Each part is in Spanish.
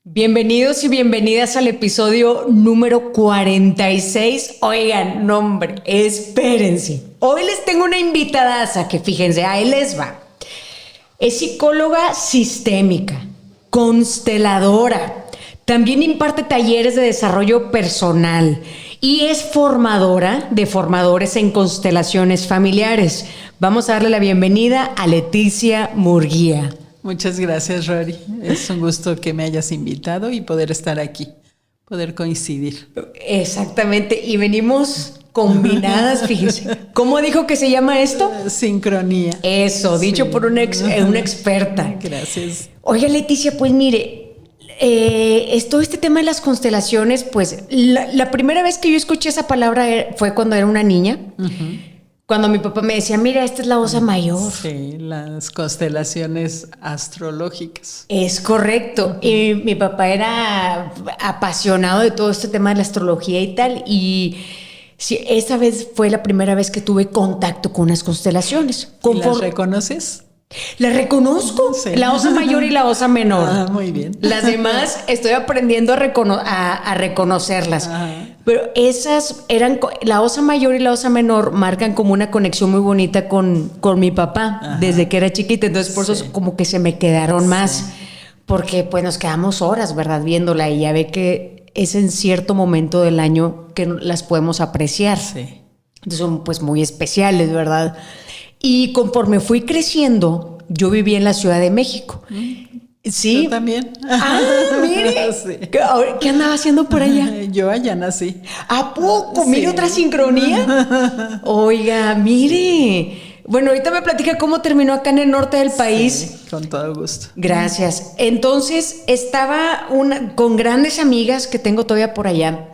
Bienvenidos y bienvenidas al episodio número 46. Oigan, no hombre, espérense. Hoy les tengo una invitadaza que fíjense, ahí les va. Es psicóloga sistémica, consteladora, también imparte talleres de desarrollo personal y es formadora de formadores en constelaciones familiares. Vamos a darle la bienvenida a Leticia Murguía. Muchas gracias, Rory. Es un gusto que me hayas invitado y poder estar aquí, poder coincidir. Exactamente, y venimos combinadas, fíjense. ¿Cómo dijo que se llama esto? Sincronía. Eso, dicho por una experta. Gracias. Oiga, Leticia, pues mire, todo este tema de las constelaciones, pues la primera vez que yo escuché esa palabra fue cuando era una niña. Cuando mi papá me decía, mira, esta es la Osa Mayor. Sí, las constelaciones astrológicas. Es correcto. Y mi papá era apasionado de todo este tema de la astrología y tal. Y sí, esa vez fue la primera vez que tuve contacto con unas constelaciones. ¿Y las reconoces? La reconozco, sí. La Osa Mayor y la Osa Menor. Ah, muy bien. Las demás estoy aprendiendo a reconocerlas. Ajá. Pero esas eran, la Osa Mayor y la Osa Menor marcan como una conexión muy bonita con mi papá. Ajá. Desde que era chiquita. Entonces por eso como que se me quedaron más. Porque pues nos quedamos horas, ¿verdad? Viéndola y ya ve que es en cierto momento del año que las podemos apreciar. Sí. Entonces son pues muy especiales, ¿verdad? Y conforme fui creciendo, yo viví en la Ciudad de México. Sí. Yo también. Ah, mire. Sí. ¿Qué andaba haciendo por allá? Yo allá nací. ¿A poco? Sí. Mire, otra sincronía. Oiga, mire. Bueno, ahorita me platica cómo terminó acá en el norte del país. Sí, con todo gusto. Gracias. Entonces, estaba con grandes amigas que tengo todavía por allá.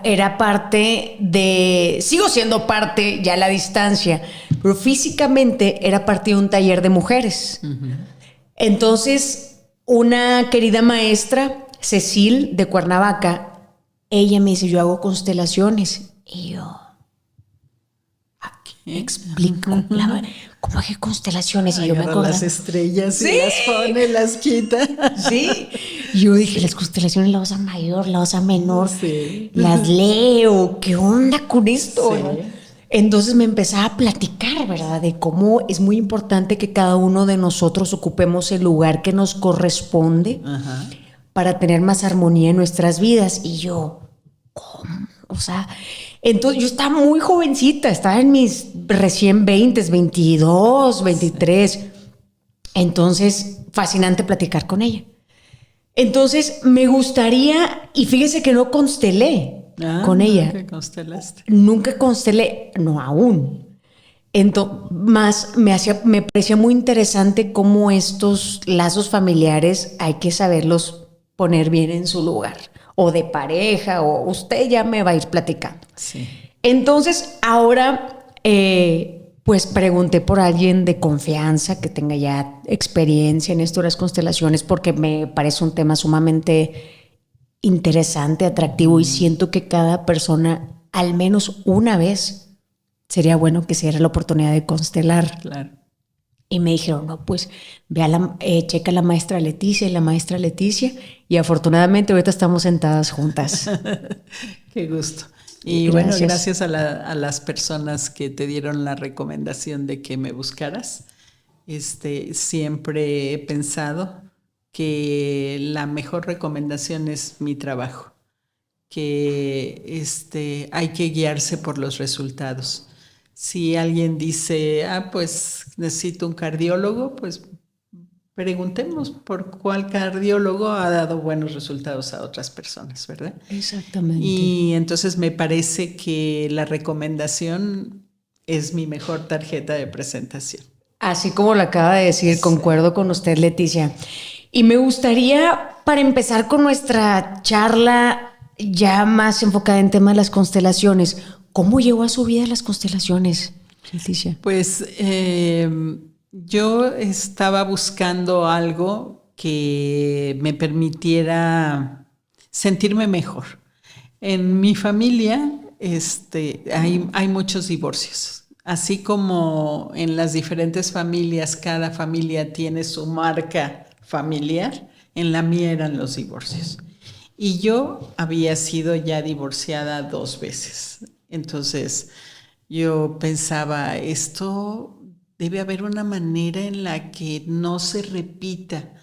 Era parte de, sigo siendo parte ya a la distancia, pero físicamente era parte de un taller de mujeres. Entonces, una querida maestra, Cecil, de Cuernavaca, ella me dice, yo hago constelaciones. Y yo, ¿qué? Explico, ¿cómo que constelaciones? Y yo me acuerdo. Las estrellas, ¿sí? Y las pone, las quita. Sí. Yo dije, las constelaciones, la Osa Mayor, la Osa Menor, sí. Las leo. ¿Qué onda con esto? Sí. Entonces me empezaba a platicar, ¿verdad? De cómo es muy importante que cada uno de nosotros ocupemos el lugar que nos corresponde. Ajá. Para tener más armonía en nuestras vidas. Y yo, ¿cómo? O sea, entonces yo estaba muy jovencita, estaba en mis recién 22, 23. Entonces, fascinante platicar con ella. Entonces, me gustaría, y fíjese que no constelé con ella. ¿Nunca constelaste? Nunca constelé, no aún. Entonces, más me parecía muy interesante cómo estos lazos familiares hay que saberlos poner bien en su lugar. O de pareja, o usted ya me va a ir platicando. Sí. Entonces, ahora, pues pregunté por alguien de confianza que tenga ya experiencia en esto de las constelaciones, porque me parece un tema sumamente interesante, atractivo, y siento que cada persona, al menos una vez, sería bueno que se diera la oportunidad de constelar. Claro. Y me dijeron, no, pues checa la maestra Leticia y la maestra Leticia. Y afortunadamente ahorita estamos sentadas juntas. Qué gusto. Y gracias. Bueno, gracias a las personas que te dieron la recomendación de que me buscaras. Siempre he pensado que la mejor recomendación es mi trabajo. Que hay que guiarse por los resultados. Si alguien dice, pues necesito un cardiólogo, pues preguntemos por cuál cardiólogo ha dado buenos resultados a otras personas, ¿verdad? Exactamente. Y entonces me parece que la recomendación es mi mejor tarjeta de presentación. Así como lo acaba de decir, sí. Concuerdo con usted, Leticia. Y me gustaría, para empezar con nuestra charla ya más enfocada en tema de las constelaciones, ¿cómo llegó a su vida las constelaciones, Leticia? Pues yo estaba buscando algo que me permitiera sentirme mejor. En mi familia hay muchos divorcios. Así como en las diferentes familias, cada familia tiene su marca familiar, En la mía eran los divorcios. Y yo había sido ya divorciada 2 veces. Entonces yo pensaba, esto debe haber una manera en la que no se repita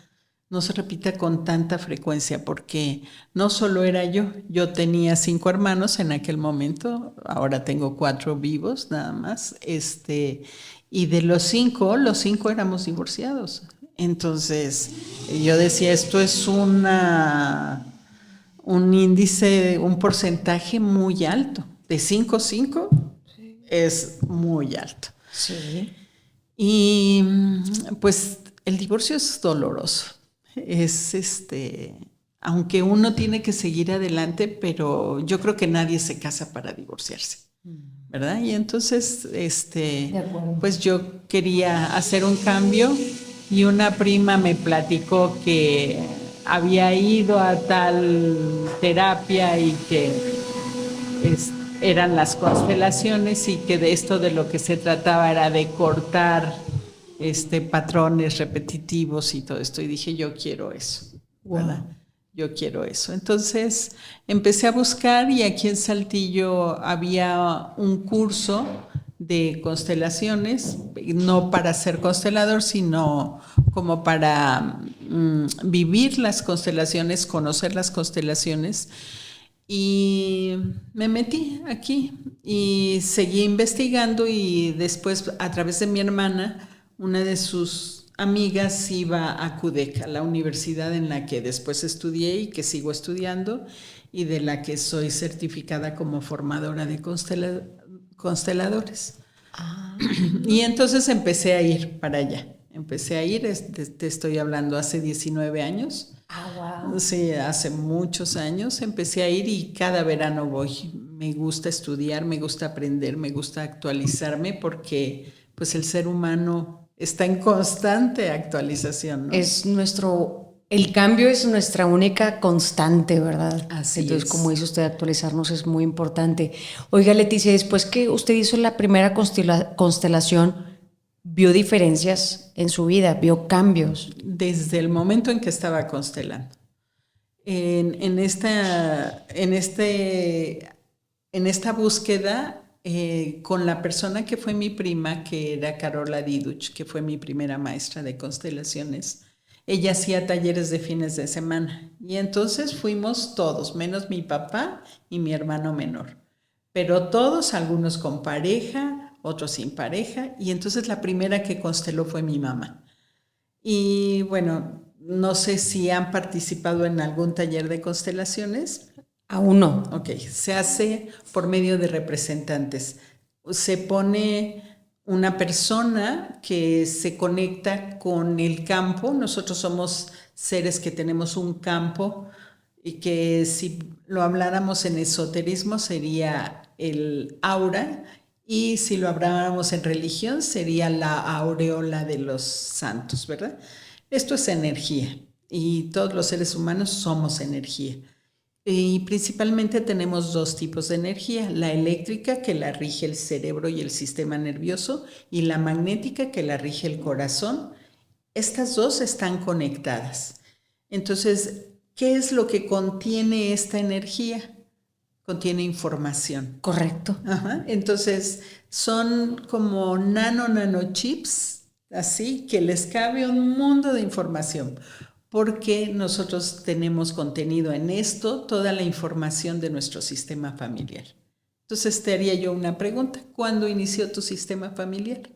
con tanta frecuencia, porque no solo era yo tenía 5 hermanos en aquel momento, ahora tengo 4 vivos nada más, y de los 5 éramos divorciados. Entonces yo decía, esto es un índice, un porcentaje muy alto. De 5 es muy alto. Sí. Y pues el divorcio es doloroso. Aunque uno tiene que seguir adelante, pero yo creo que nadie se casa para divorciarse, ¿verdad? Y entonces, pues yo quería hacer un cambio y una prima me platicó que había ido a tal terapia y que eran las constelaciones y que de esto de lo que se trataba era de cortar patrones repetitivos y todo esto. Y dije, yo quiero eso, ¿verdad? Wow. Yo quiero eso. Entonces empecé a buscar y aquí en Saltillo había un curso de constelaciones, no para ser constelador, sino como para vivir las constelaciones, conocer las constelaciones. Y me metí aquí y seguí investigando y después a través de mi hermana, una de sus amigas iba a CUDEC, la universidad en la que después estudié y que sigo estudiando y de la que soy certificada como formadora de consteladores. Ah. Y entonces empecé a ir para allá. Empecé a ir, te estoy hablando hace 19 años. Ah, wow. Sí, hace muchos años empecé a ir y cada verano voy. Me gusta estudiar, me gusta aprender, me gusta actualizarme porque pues el ser humano está en constante actualización, ¿no? El cambio es nuestra única constante, ¿verdad? Así Entonces, es. como dice usted, actualizarnos es muy importante. Oiga, Leticia, después que usted hizo la primera constelación, ¿vio diferencias en su vida? ¿Vio cambios? Desde el momento en que estaba constelando. En esta búsqueda, con la persona que fue mi prima, que era Carola Diduch, que fue mi primera maestra de constelaciones, ella hacía talleres de fines de semana. Y entonces fuimos todos, menos mi papá y mi hermano menor. Pero todos, algunos con pareja, otros sin pareja. Y entonces la primera que consteló fue mi mamá. Y bueno, no sé si han participado en algún taller de constelaciones. Aún no. Ok, se hace por medio de representantes. Se pone una persona que se conecta con el campo. Nosotros somos seres que tenemos un campo y que si lo habláramos en esoterismo sería el aura y si lo habláramos en religión sería la aureola de los santos, ¿verdad? Esto es energía y todos los seres humanos somos energía. Y principalmente tenemos 2 tipos de energía, la eléctrica que la rige el cerebro y el sistema nervioso y la magnética que la rige el corazón. Estas 2 están conectadas. Entonces, ¿qué es lo que contiene esta energía? Contiene información. Correcto. Ajá. Entonces, son como nanochips, así que les cabe un mundo de información. Porque nosotros tenemos contenido en esto, toda la información de nuestro sistema familiar. Entonces te haría yo una pregunta. ¿Cuándo inició tu sistema familiar?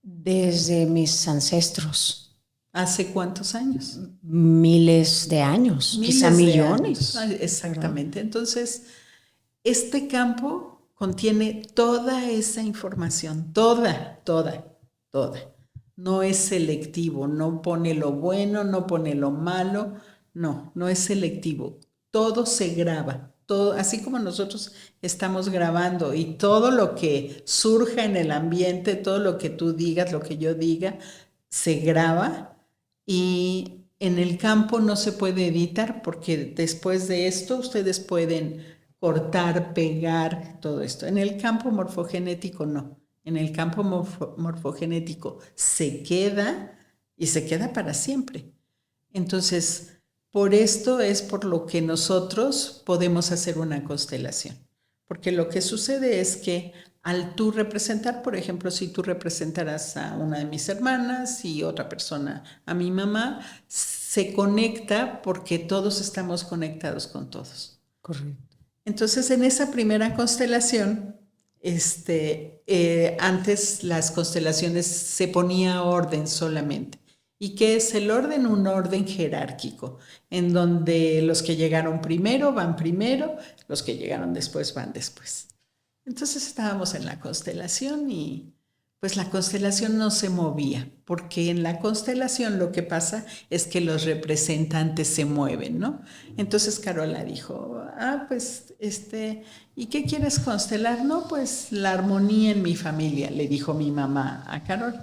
Desde mis ancestros. ¿Hace cuántos años? Miles de años, quizá millones. Exactamente. ¿Verdad? Entonces, este campo contiene toda esa información, toda. No es selectivo, no pone lo bueno, no pone lo malo, no es selectivo. Todo se graba, todo, así como nosotros estamos grabando y todo lo que surja en el ambiente, todo lo que tú digas, lo que yo diga, se graba y en el campo no se puede editar porque después de esto ustedes pueden cortar, pegar, todo esto. En el campo morfogenético no. En el campo morfogenético se queda y se queda para siempre. Entonces, por esto es por lo que nosotros podemos hacer una constelación. Porque lo que sucede es que al tú representar, por ejemplo, si tú representaras a una de mis hermanas y otra persona a mi mamá, se conecta porque todos estamos conectados con todos. Correcto. Entonces, en esa primera constelación, antes las constelaciones se ponía orden solamente. ¿Y qué es el orden? Un orden jerárquico, en donde los que llegaron primero van primero, los que llegaron después van después. Entonces estábamos en la constelación y pues la constelación no se movía, porque en la constelación lo que pasa es que los representantes se mueven, ¿no? Entonces Carola dijo, pues, ¿y qué quieres constelar? No, pues la armonía en mi familia, le dijo mi mamá a Carol.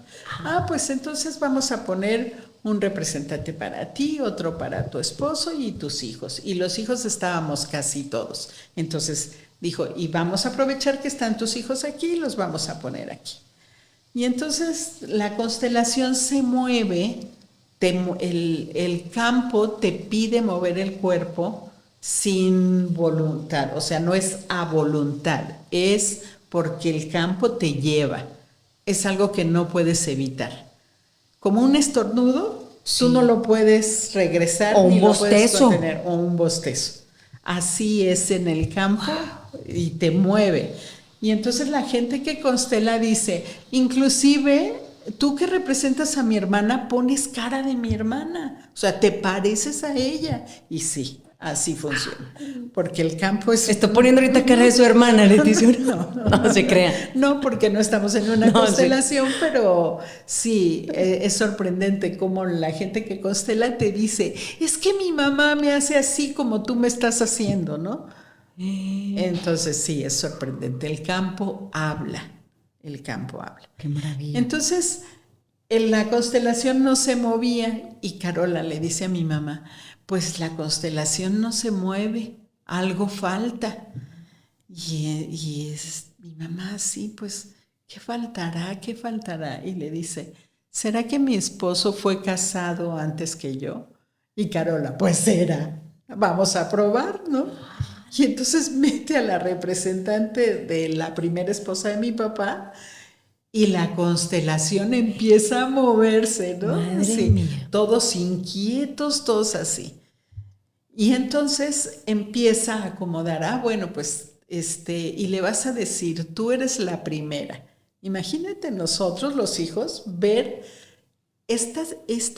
Pues entonces vamos a poner un representante para ti, otro para tu esposo y tus hijos. Y los hijos estábamos casi todos. Entonces dijo, y vamos a aprovechar que están tus hijos aquí y los vamos a poner aquí. Y entonces la constelación se mueve, el campo te pide mover el cuerpo sin voluntad, o sea, no es a voluntad, es porque el campo te lleva, es algo que no puedes evitar. Como un estornudo, sí, tú no lo puedes regresar, o ni un bostezo. Lo puedes contener, o un bostezo. Así es en el campo y te mueve. Y entonces la gente que constela dice, inclusive tú que representas a mi hermana pones cara de mi hermana, o sea, te pareces a ella. Y sí, así funciona, porque el campo es... Está poniendo ahorita cara de su hermana, Leticia. No se crea. No, porque no estamos en una constelación, sí. Pero sí, es sorprendente cómo la gente que constela te dice, es que mi mamá me hace así como tú me estás haciendo, ¿no? Entonces sí, es sorprendente. El campo habla. Qué maravilla. Entonces, en la constelación no se movía y Carola le dice a mi mamá, pues la constelación no se mueve, algo falta. Y mi mamá, sí, pues, ¿qué faltará? ¿Qué faltará? Y le dice, ¿será que mi esposo fue casado antes que yo? Y Carola, pues era, vamos a probar, ¿no? Y entonces mete a la representante de la primera esposa de mi papá y la constelación empieza a moverse, ¿no? Madre mía. Todos inquietos, todos así. Y entonces empieza a acomodar, bueno, pues, y le vas a decir, tú eres la primera. Imagínate nosotros, los hijos, ver esta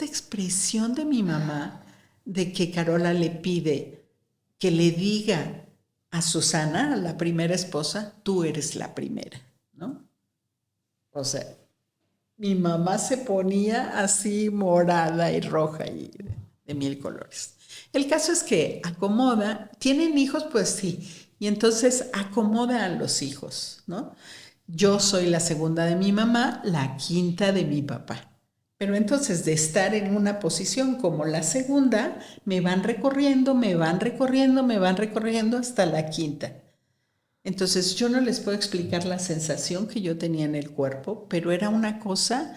expresión de mi mamá, de que Carola le pide que le diga a Susana, la primera esposa, tú eres la primera, ¿no? O sea, mi mamá se ponía así morada y roja y de mil colores. El caso es que acomoda, ¿tienen hijos? Pues sí, y entonces acomoda a los hijos, ¿no? Yo soy la segunda de mi mamá, la quinta de mi papá. Pero entonces de estar en una posición como la segunda, me van recorriendo hasta la quinta. Entonces yo no les puedo explicar la sensación que yo tenía en el cuerpo, pero era una cosa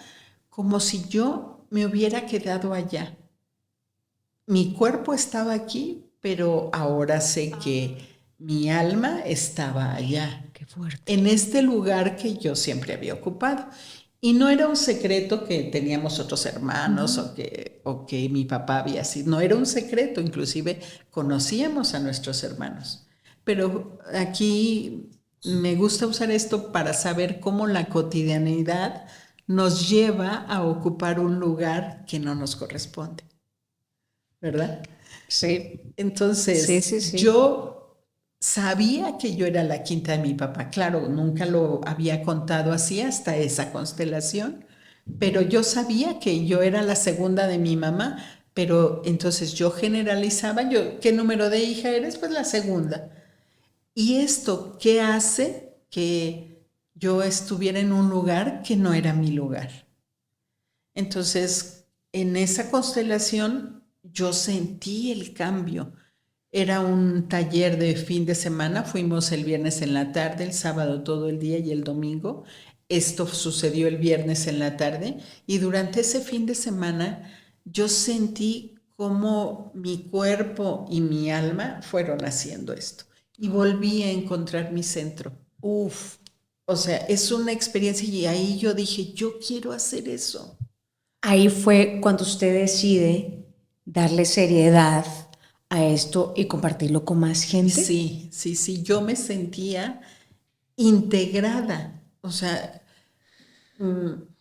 como si yo me hubiera quedado allá. Mi cuerpo estaba aquí, pero ahora sé que mi alma estaba allá. Qué fuerte. En este lugar que yo siempre había ocupado. Y no era un secreto que teníamos otros hermanos o que mi papá había sido. No era un secreto, inclusive conocíamos a nuestros hermanos. Pero aquí me gusta usar esto para saber cómo la cotidianidad nos lleva a ocupar un lugar que no nos corresponde. ¿Verdad? Sí. Entonces, sí. Yo sabía que yo era la quinta de mi papá. Claro, nunca lo había contado así hasta esa constelación, pero yo sabía que yo era la segunda de mi mamá, pero entonces yo generalizaba, ¿qué número de hija eres? Pues la segunda. ¿Y esto qué hace? Que yo estuviera en un lugar que no era mi lugar. Entonces, en esa constelación yo sentí el cambio. Era un taller de fin de semana, fuimos el viernes en la tarde, el sábado todo el día y el domingo. Esto sucedió el viernes en la tarde y durante ese fin de semana yo sentí cómo mi cuerpo y mi alma fueron haciendo esto. Y volví a encontrar mi centro. Uf. O sea, es una experiencia y ahí yo dije, yo quiero hacer eso. Ahí fue cuando usted decide darle seriedad a esto y compartirlo con más gente. Sí, yo me sentía integrada, o sea,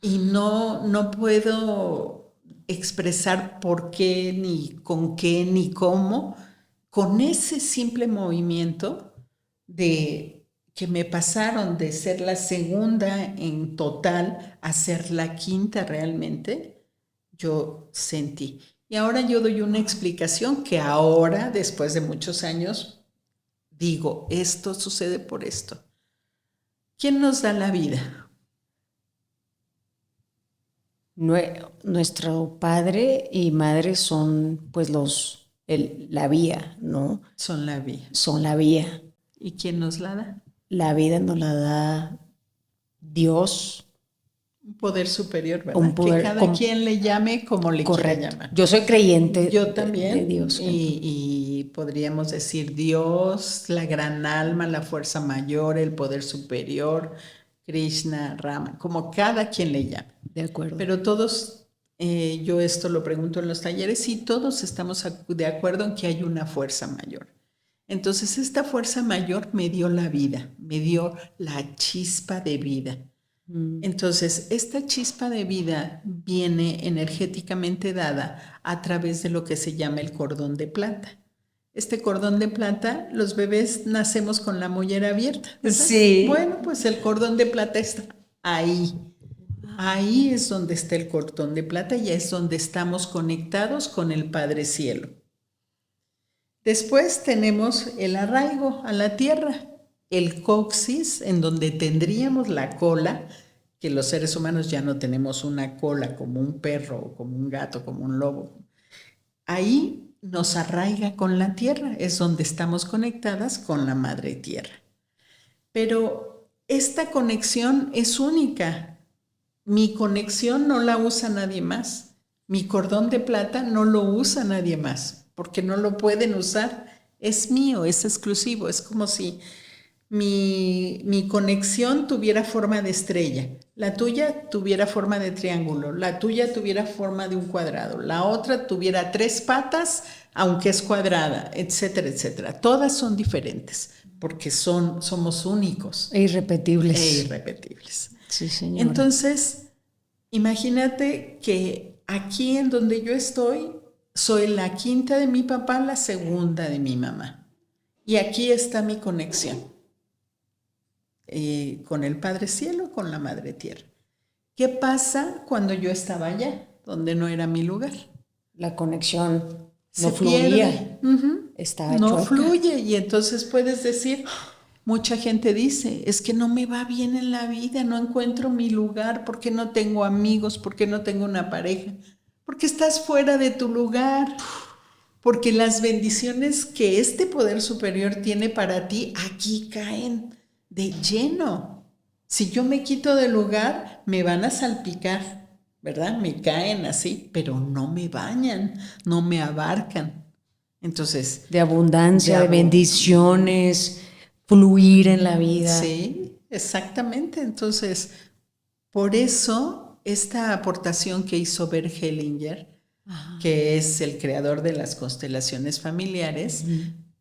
y no puedo expresar por qué, ni con qué, ni cómo, con ese simple movimiento de que me pasaron de ser la segunda en total a ser la quinta realmente, yo sentí. Y ahora yo doy una explicación que ahora, después de muchos años, digo, esto sucede por esto. ¿Quién nos da la vida? Nuestro padre y madre son pues la vía, ¿no? Son la vida. Son la vía. ¿Y quién nos la da? La vida nos la da Dios. Un poder superior, ¿verdad? Un poder, que cada quien le llame como le quiera llamar. Yo soy creyente. Yo también. De Dios. Y podríamos decir Dios, la gran alma, la fuerza mayor, el poder superior, Krishna, Rama, como cada quien le llame. De acuerdo. Pero todos, yo esto lo pregunto en los talleres, y todos estamos de acuerdo en que hay una fuerza mayor. Entonces, esta fuerza mayor me dio la vida, me dio la chispa de vida. Entonces, esta chispa de vida viene energéticamente dada a través de lo que se llama el cordón de plata. Este cordón de plata, los bebés nacemos con la mollera abierta, ¿verdad? Sí. Bueno, pues el cordón de plata está ahí. Ahí es donde está el cordón de plata y es donde estamos conectados con el Padre Cielo. Después tenemos el arraigo a la tierra, el coxis, en donde tendríamos la cola, que los seres humanos ya no tenemos una cola como un perro, como un gato, como un lobo. Ahí nos arraiga con la tierra, es donde estamos conectadas con la madre tierra. Pero esta conexión es única. Mi conexión no la usa nadie más. Mi cordón de plata no lo usa nadie más, porque no lo pueden usar. Es mío, es exclusivo. Es como si mi conexión tuviera forma de estrella, la tuya tuviera forma de triángulo, la tuya tuviera forma de un cuadrado, la otra tuviera 3 patas, aunque es cuadrada, etcétera, etcétera. Todas son diferentes, porque somos únicos. E irrepetibles. Sí, señora. Entonces, imagínate que aquí en donde yo estoy, soy la quinta de mi papá, la segunda de mi mamá. Y aquí está mi conexión. Con el Padre Cielo, con la Madre Tierra. ¿Qué pasa cuando yo estaba allá, donde no era mi lugar? La conexión no fluía. Estaba no choca. fluye, y entonces puedes decir, mucha gente dice, es que no me va bien en la vida, no encuentro mi lugar, ¿por qué no tengo amigos? ¿Por qué no tengo una pareja? Porque estás fuera de tu lugar. Porque las bendiciones que este poder superior tiene para ti aquí caen de lleno. Si yo me quito del lugar, me van a salpicar, ¿verdad? Me caen así, pero no me bañan, no me abarcan. Entonces, de abundancia, de bendiciones, fluir en la vida. Sí, exactamente. Entonces, por eso esta aportación que hizo Bert Hellinger, que es el creador de las constelaciones familiares,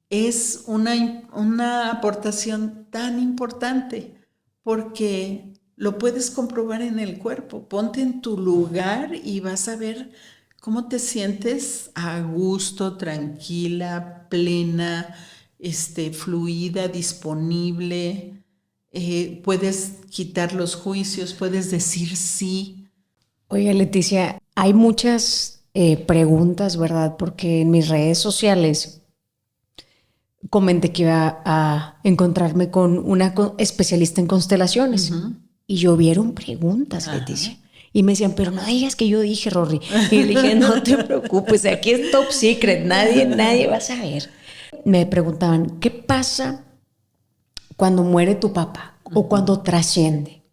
es una aportación tan importante, porque lo puedes comprobar en el cuerpo. Ponte en tu lugar y vas a ver cómo te sientes a gusto, tranquila, plena, fluida, disponible. Puedes quitar los juicios, puedes decir sí. Oiga, Leticia, hay muchas preguntas, ¿verdad? Porque en mis redes sociales comenté que iba a encontrarme con una especialista en constelaciones. Y llovieron preguntas, Leticia. Y me decían, pero no digas que yo dije, Rory. Y le dije, no te preocupes, aquí es top secret, nadie va a saber. Me preguntaban, ¿qué pasa cuando muere tu papá o cuando trasciende?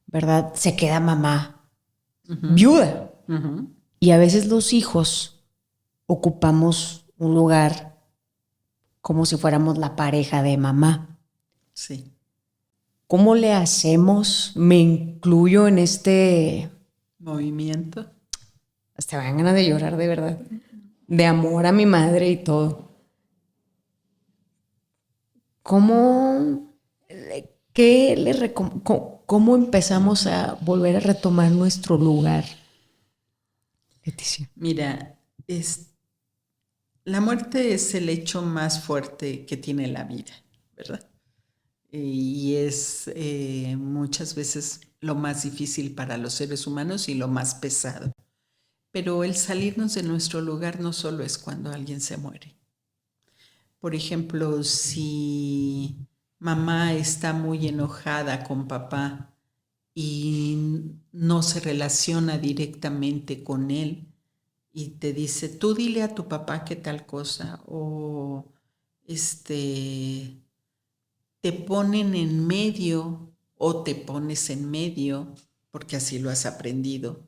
¿Verdad? Se queda mamá viuda. Y a veces los hijos ocupamos un lugar como si fuéramos la pareja de mamá. Sí. ¿Cómo le hacemos? Me incluyo en este... Movimiento. Hasta me dan ganas de llorar, de verdad. De amor a mi madre y todo. ¿Cómo empezamos a volver a retomar nuestro lugar, Leticia? Mira, la muerte es el hecho más fuerte que tiene la vida, ¿verdad? Y es muchas veces lo más difícil para los seres humanos y lo más pesado. Pero el salirnos de nuestro lugar no solo es cuando alguien se muere. Por ejemplo, si mamá está muy enojada con papá y no se relaciona directamente con él y te dice, tú dile a tu papá que tal cosa, o te ponen en medio o te pones en medio, porque así lo has aprendido,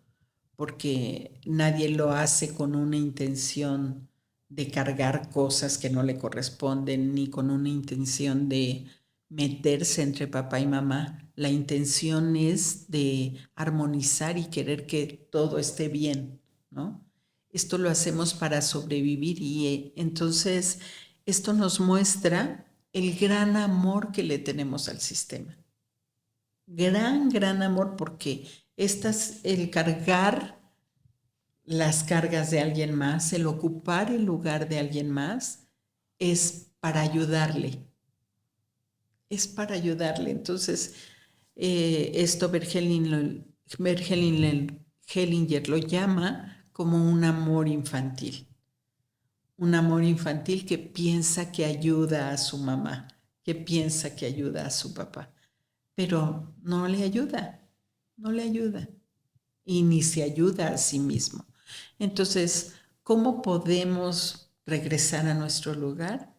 porque nadie lo hace con una intención de cargar cosas que no le corresponden, ni con una intención de meterse entre papá y mamá. La intención es de armonizar y querer que todo esté bien, ¿no? Esto lo hacemos para sobrevivir y entonces esto nos muestra el gran amor que le tenemos al sistema. Gran amor, porque el cargar las cargas de alguien más, el ocupar el lugar de alguien más, es para ayudarle. Es para ayudarle. Entonces, esto Hellinger lo llama como un amor infantil. Un amor infantil que piensa que ayuda a su mamá, que piensa que ayuda a su papá, pero no le ayuda y ni se ayuda a sí mismo. Entonces, ¿cómo podemos regresar a nuestro lugar?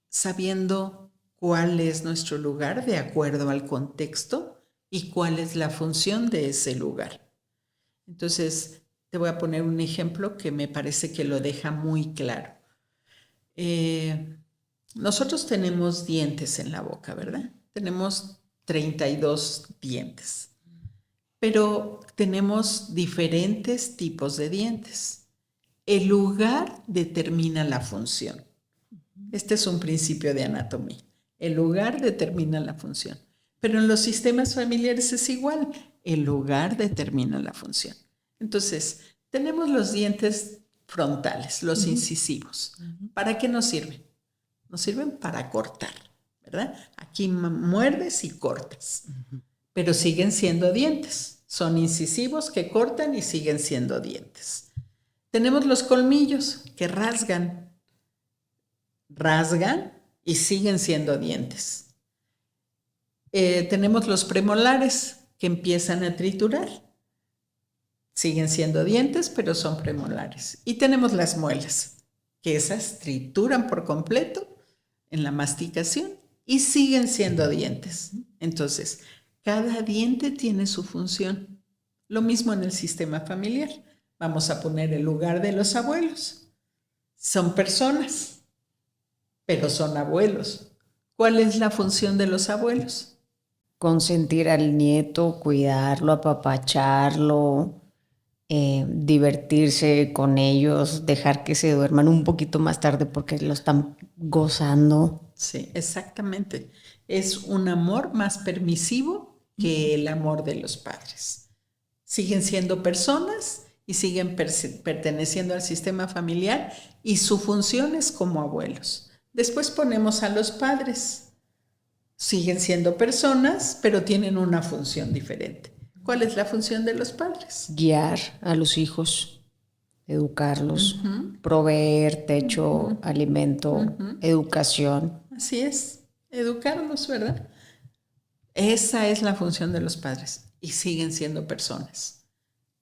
Sabiendo cuál es nuestro lugar de acuerdo al contexto y cuál es la función de ese lugar. Entonces, te voy a poner un ejemplo que me parece que lo deja muy claro. Nosotros tenemos dientes en la boca, ¿verdad? Tenemos 32 dientes, pero tenemos diferentes tipos de dientes. El lugar determina la función. Este es un principio de anatomía. El lugar determina la función. Pero en los sistemas familiares es igual. El lugar determina la función. Entonces, tenemos los dientes frontales, los incisivos. ¿Para qué nos sirven? Nos sirven para cortar, ¿verdad? Aquí muerdes y cortas, pero siguen siendo dientes. Son incisivos que cortan y siguen siendo dientes. Tenemos los colmillos que rasgan y siguen siendo dientes. Tenemos los premolares que empiezan a triturar. Siguen siendo dientes, pero son premolares. Y tenemos las muelas, que esas trituran por completo en la masticación y siguen siendo dientes. Entonces, cada diente tiene su función. Lo mismo en el sistema familiar. Vamos a poner el lugar de los abuelos. Son personas, pero son abuelos. ¿Cuál es la función de los abuelos? Consentir al nieto, cuidarlo, apapacharlo, divertirse con ellos, dejar que se duerman un poquito más tarde porque lo están gozando. Sí, exactamente. Es un amor más permisivo que el amor de los padres. Siguen siendo personas y siguen perteneciendo al sistema familiar y su función es como abuelos. Después ponemos a los padres. Siguen siendo personas, pero tienen una función diferente. ¿Cuál es la función de los padres? Guiar a los hijos, educarlos, proveer techo, alimento, educación. Así es, educarlos, ¿verdad? Esa es la función de los padres y siguen siendo personas.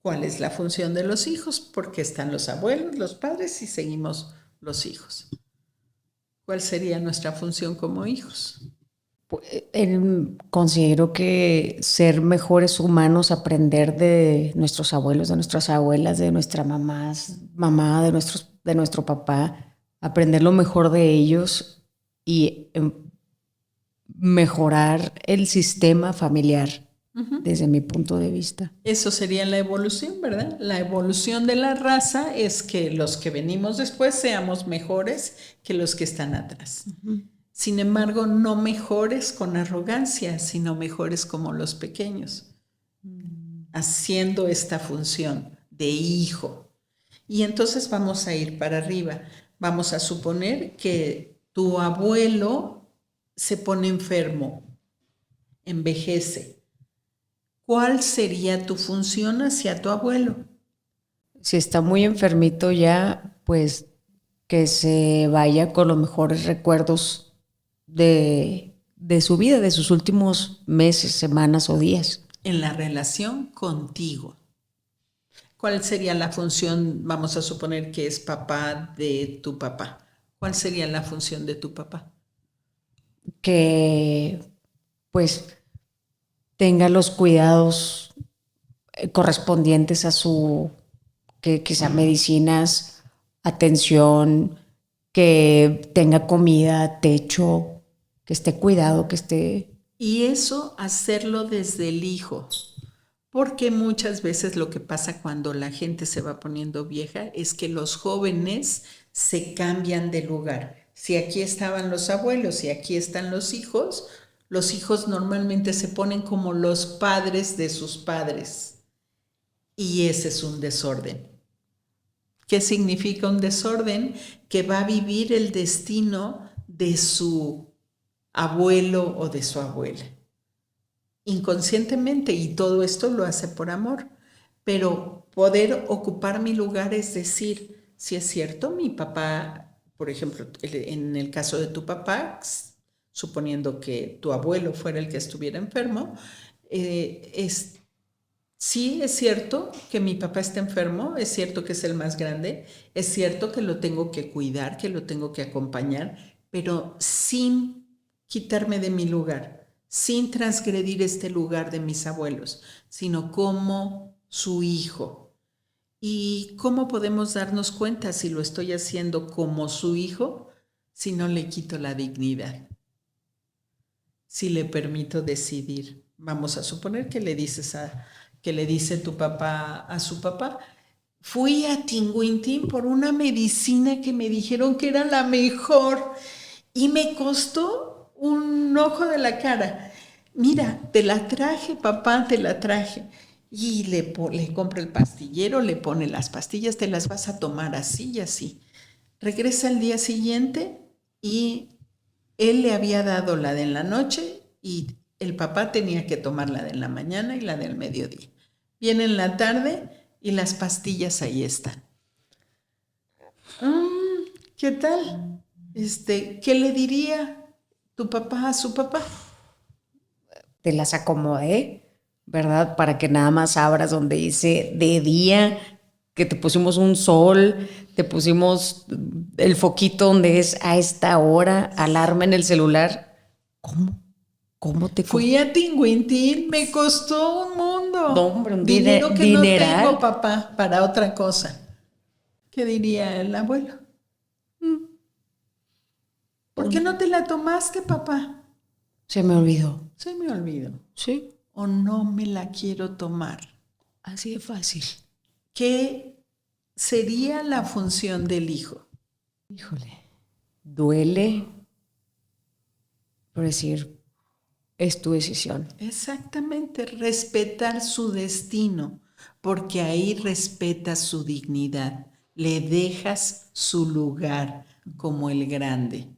¿Cuál es la función de los hijos? Porque están los abuelos, los padres y seguimos los hijos. ¿Cuál sería nuestra función como hijos? Considero que ser mejores humanos, aprender de nuestros abuelos, de nuestras abuelas, de nuestra mamá, de nuestro papá, aprender lo mejor de ellos y mejorar el sistema familiar, desde mi punto de vista. Eso sería la evolución, ¿verdad? La evolución de la raza es que los que venimos después seamos mejores que los que están atrás. Sin embargo, no mejores con arrogancia, sino mejores como los pequeños, haciendo esta función de hijo. Y entonces vamos a ir para arriba. Vamos a suponer que tu abuelo se pone enfermo, envejece. ¿Cuál sería tu función hacia tu abuelo? Si está muy enfermito ya, pues que se vaya con los mejores recuerdos de su vida, de sus últimos meses, semanas o días. En la relación contigo. ¿Cuál sería la función? Vamos a suponer que es papá de tu papá. ¿Cuál sería la función de tu papá? Que pues tenga los cuidados correspondientes a que sea medicinas, atención, que tenga comida, techo, que esté cuidado, que esté... Y eso hacerlo desde el hijo. Porque muchas veces lo que pasa cuando la gente se va poniendo vieja es que los jóvenes se cambian de lugar. Si aquí estaban los abuelos y aquí están los hijos normalmente se ponen como los padres de sus padres. Y ese es un desorden. ¿Qué significa un desorden? Que va a vivir el destino de su abuelo o de su abuela. Inconscientemente, y todo esto lo hace por amor. Pero poder ocupar mi lugar es decir, si es cierto, mi papá, por ejemplo, en el caso de tu papá, suponiendo que tu abuelo fuera el que estuviera enfermo, sí es cierto que mi papá está enfermo, es cierto que es el más grande, es cierto que lo tengo que cuidar, que lo tengo que acompañar, pero sin quitarme de mi lugar, sin transgredir este lugar de mis abuelos, sino como su hijo. ¿Y cómo podemos darnos cuenta si lo estoy haciendo como su hijo, si no le quito la dignidad? Si le permito decidir. Vamos a suponer que le dice tu papá a su papá: fui a Tinguintín por una medicina que me dijeron que era la mejor y me costó un ojo de la cara. Mira, te la traje, papá, te la traje. Y le compra el pastillero, le pone las pastillas, te las vas a tomar así y así. Regresa al día siguiente y él le había dado la de en la noche y el papá tenía que tomar la de en la mañana y la del mediodía. Viene en la tarde y las pastillas ahí están. ¿Qué tal? ¿Qué le diría tu papá a su papá? Te las acomodé, ¿verdad? Para que nada más abras donde dice de día, que te pusimos un sol, te pusimos el foquito donde es a esta hora, alarma en el celular. ¿Cómo? ¿Cómo te Fui a Tinguintín, me costó un mundo. No, hombre, un dinero que dineral. no tengo, papá, para otra cosa. ¿Qué diría el abuelo? ¿Por qué no te la tomaste, papá? Se me olvidó. Se me olvidó. Sí. O no me la quiero tomar. Así de fácil. ¿Qué sería la función del hijo? Híjole, duele por decir, es tu decisión. Exactamente, respetar su destino, porque ahí respetas su dignidad, le dejas su lugar como el grande.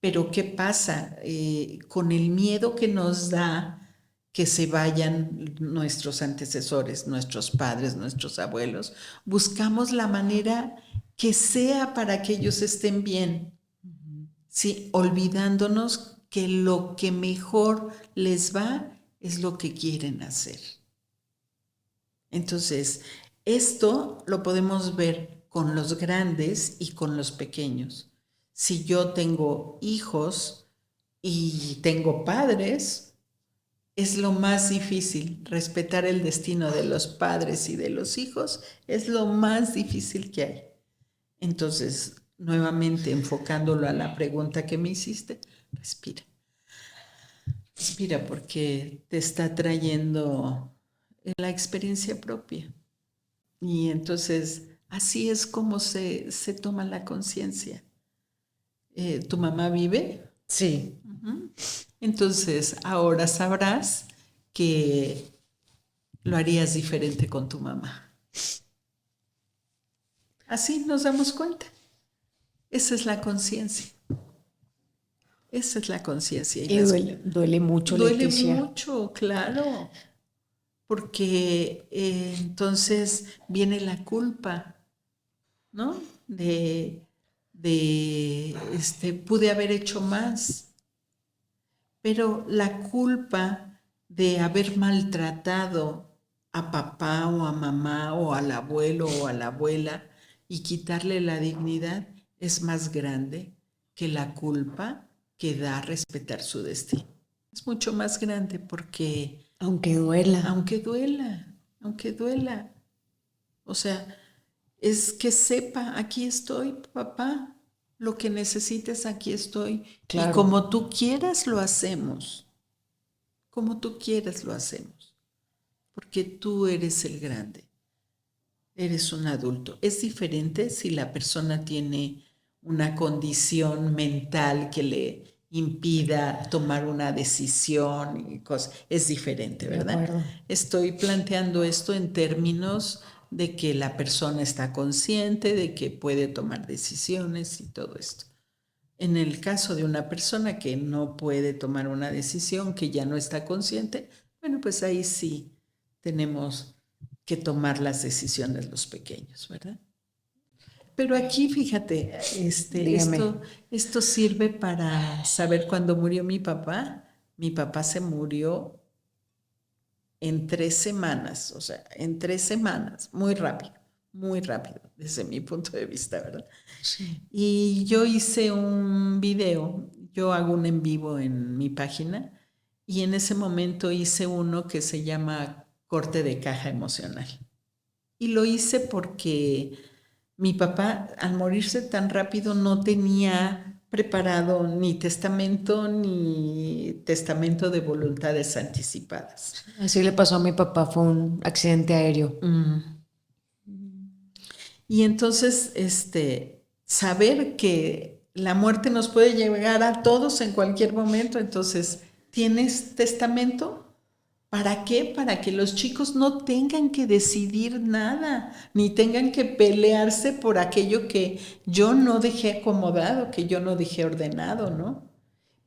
Pero ¿qué pasa? Con el miedo que nos da que se vayan nuestros antecesores, nuestros padres, nuestros abuelos, buscamos la manera que sea para que ellos estén bien, ¿sí? Olvidándonos que lo que mejor les va es lo que quieren hacer. Entonces, esto lo podemos ver con los grandes y con los pequeños. Si yo tengo hijos, y tengo padres, es lo más difícil. Respetar el destino de los padres y de los hijos es lo más difícil que hay. Entonces, nuevamente enfocándolo a la pregunta que me hiciste, respira. Respira porque te está trayendo la experiencia propia. Y entonces, así es como se toma la conciencia. ¿Tu mamá vive? Sí. Uh-huh. Entonces, ahora sabrás que lo harías diferente con tu mamá. Así nos damos cuenta. Esa es la conciencia. Esa es la conciencia. Y duele mucho, duele Leticia. mucho, claro. Porque entonces viene la culpa, ¿no? Pude haber hecho más. Pero la culpa de haber maltratado a papá o a mamá o al abuelo o a la abuela y quitarle la dignidad es más grande que la culpa que da a respetar su destino. Es mucho más grande porque... Aunque duela. Aunque duela. O sea, es que sepa, aquí estoy, papá. Lo que necesites, aquí estoy. Claro. Y como tú quieras, lo hacemos. Como tú quieras, lo hacemos. Porque tú eres el grande. Eres un adulto. Es diferente si la persona tiene una condición mental que le impida tomar una decisión y cosas. Es diferente, ¿verdad? Estoy planteando esto en términos de que la persona está consciente, de que puede tomar decisiones y todo esto. En el caso de una persona que no puede tomar una decisión, que ya no está consciente, bueno, pues ahí sí tenemos que tomar las decisiones los pequeños, ¿verdad? Pero aquí, fíjate, esto sirve para saber cuándo murió mi papá. Mi papá se murió en 3 semanas, o sea, en 3 semanas, muy rápido, desde mi punto de vista, ¿verdad? Sí. Y yo hice un video, yo hago un en vivo en mi página, y en ese momento hice uno que se llama corte de caja emocional. Y lo hice porque mi papá, al morirse tan rápido, no tenía preparado ni testamento de voluntades anticipadas. Así le pasó a mi papá, fue un accidente aéreo. Y entonces, saber que la muerte nos puede llegar a todos en cualquier momento, entonces, ¿tienes testamento? ¿Para qué? Para que los chicos no tengan que decidir nada, ni tengan que pelearse por aquello que yo no dejé acomodado, que yo no dejé ordenado, ¿no?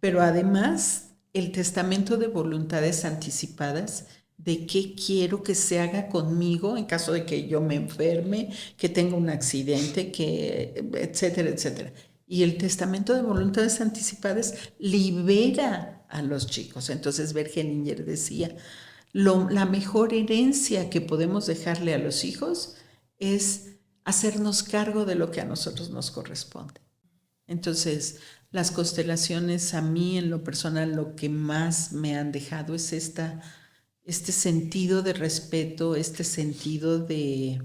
Pero además, el testamento de voluntades anticipadas, de qué quiero que se haga conmigo en caso de que yo me enferme, que tenga un accidente, que etcétera, etcétera. Y el testamento de voluntades anticipadas libera a los chicos. Entonces Bergeninger decía, la mejor herencia que podemos dejarle a los hijos es hacernos cargo de lo que a nosotros nos corresponde. Entonces, las constelaciones a mí en lo personal lo que más me han dejado es este sentido de respeto, este sentido de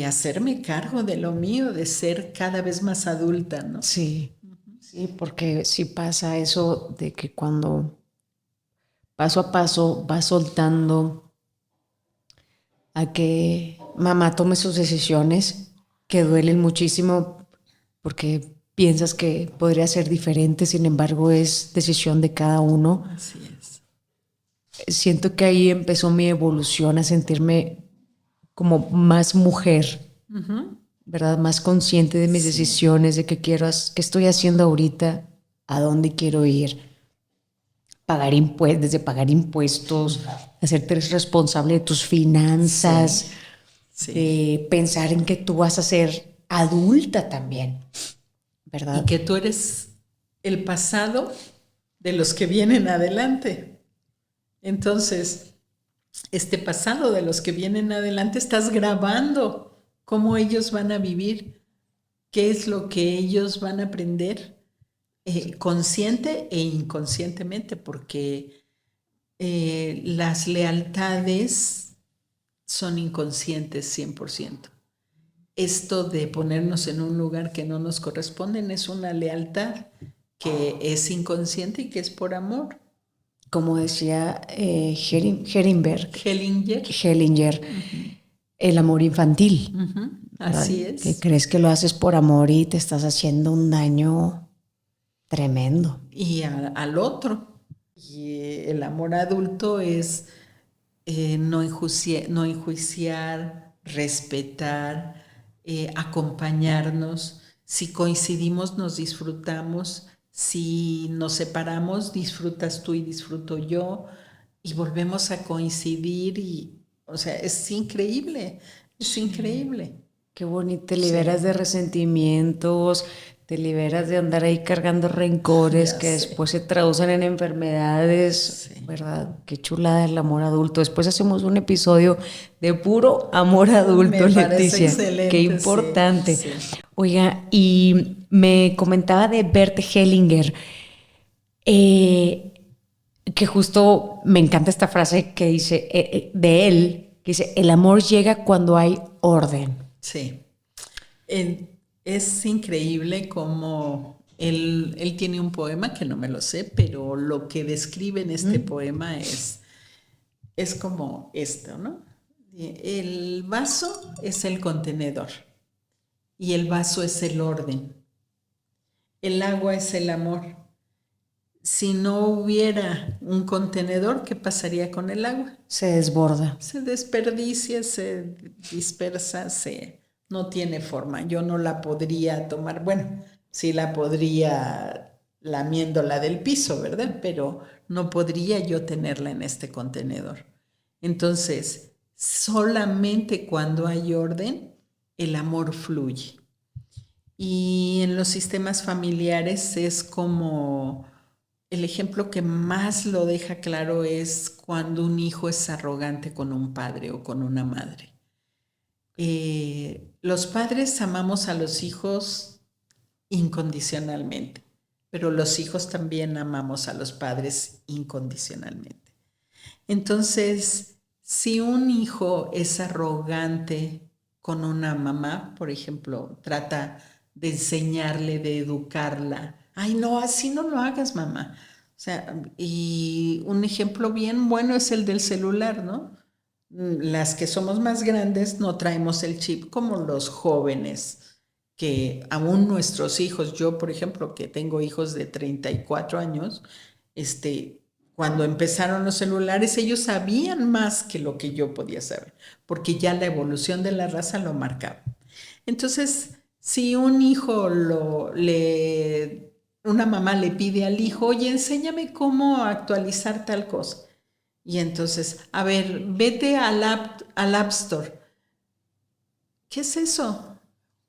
hacerme cargo de lo mío, de ser cada vez más adulta, ¿no? Sí, sí, porque sí pasa eso de que cuando paso a paso vas soltando a que mamá tome sus decisiones que duelen muchísimo porque piensas que podría ser diferente, sin embargo es decisión de cada uno. Así es. Siento que ahí empezó mi evolución a sentirme como más mujer, ¿verdad? Más consciente de mis decisiones, de qué quiero, qué estoy haciendo ahorita, a dónde quiero ir. Desde pagar impuestos, hacerte responsable de tus finanzas, de pensar en que tú vas a ser adulta también, ¿verdad? Y que tú eres el pasado de los que vienen adelante. Entonces, este pasado de los que vienen adelante estás grabando cómo ellos van a vivir, qué es lo que ellos van a aprender. consciente e inconscientemente, porque las lealtades son inconscientes 100%. Esto de ponernos en un lugar que no nos corresponde es una lealtad que es inconsciente y que es por amor. Como decía Hellinger, el amor infantil. Así es. Que crees que lo haces por amor y te estás haciendo un daño tremendo. Y al otro. Y el amor adulto es no enjuiciar, respetar, acompañarnos. Si coincidimos, nos disfrutamos. Si nos separamos, disfrutas tú y disfruto yo. Y volvemos a coincidir y, o sea, es increíble. Es increíble. Qué bonito, te liberas de resentimientos, te liberas de andar ahí cargando rencores que después se traducen en enfermedades, ¿verdad? Qué chulada el amor adulto. Después hacemos un episodio de puro amor adulto, Leticia. Excelente, qué importante. Sí. Oiga, y me comentaba de Bert Hellinger, que justo me encanta esta frase que dice de él, que dice, el amor llega cuando hay orden. Sí. Es increíble cómo él tiene un poema que no me lo sé, pero lo que describe en este poema es como esto, ¿no? El vaso es el contenedor y el vaso es el orden. El agua es el amor. Si no hubiera un contenedor, ¿qué pasaría con el agua? Se desborda. Se desperdicia, se dispersa, no tiene forma. Yo no la podría tomar, bueno, sí la podría lamiéndola del piso, ¿verdad? Pero no podría yo tenerla en este contenedor. Entonces, solamente cuando hay orden, el amor fluye. Y en los sistemas familiares es como... El ejemplo que más lo deja claro es cuando un hijo es arrogante con un padre o con una madre. Los padres amamos a los hijos incondicionalmente, pero los hijos también amamos a los padres incondicionalmente. Entonces, si un hijo es arrogante con una mamá, por ejemplo, trata de enseñarle, de educarla, ay, no, así no lo hagas, mamá. O sea, y un ejemplo bien bueno es el del celular, ¿no? Las que somos más grandes no traemos el chip como los jóvenes, que aún nuestros hijos, yo por ejemplo, que tengo hijos de 34 años, cuando empezaron los celulares, ellos sabían más que lo que yo podía saber, porque ya la evolución de la raza lo marcaba. Entonces, si un hijo una mamá le pide al hijo, oye, enséñame cómo actualizar tal cosa. Y entonces, a ver, vete al App Store. ¿Qué es eso?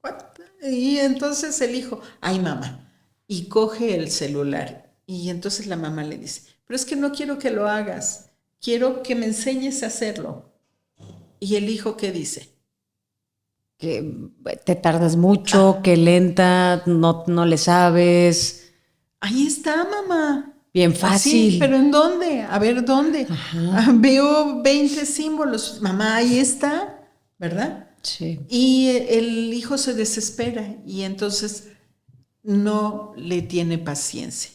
What? Y entonces el hijo, ay mamá, y coge el celular. Y entonces la mamá le dice, pero es que no quiero que lo hagas, quiero que me enseñes a hacerlo. ¿Y el hijo qué dice? Que te tardas mucho, que lenta, no le sabes. Ahí está, mamá. Bien fácil. Sí, pero ¿en dónde? A ver, ¿dónde? Veo 20 símbolos. Mamá, ahí está, ¿verdad? Sí. Y el hijo se desespera y entonces no le tiene paciencia.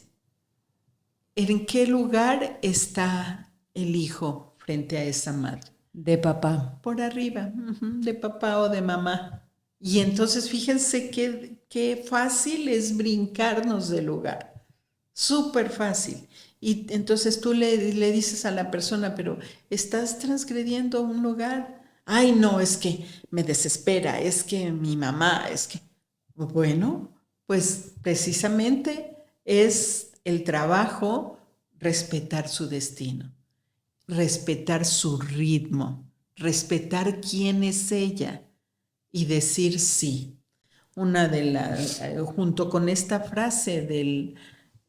¿En qué lugar está el hijo frente a esa madre? De papá. Por arriba, de papá o de mamá. Y entonces fíjense qué fácil es brincarnos del lugar. Súper fácil. Y entonces tú le dices a la persona, pero estás transgrediendo un lugar. Ay, no, es que me desespera, es que mi mamá, es que... Bueno, pues precisamente es el trabajo respetar su destino, respetar su ritmo, respetar quién es ella y decir sí. Junto con esta frase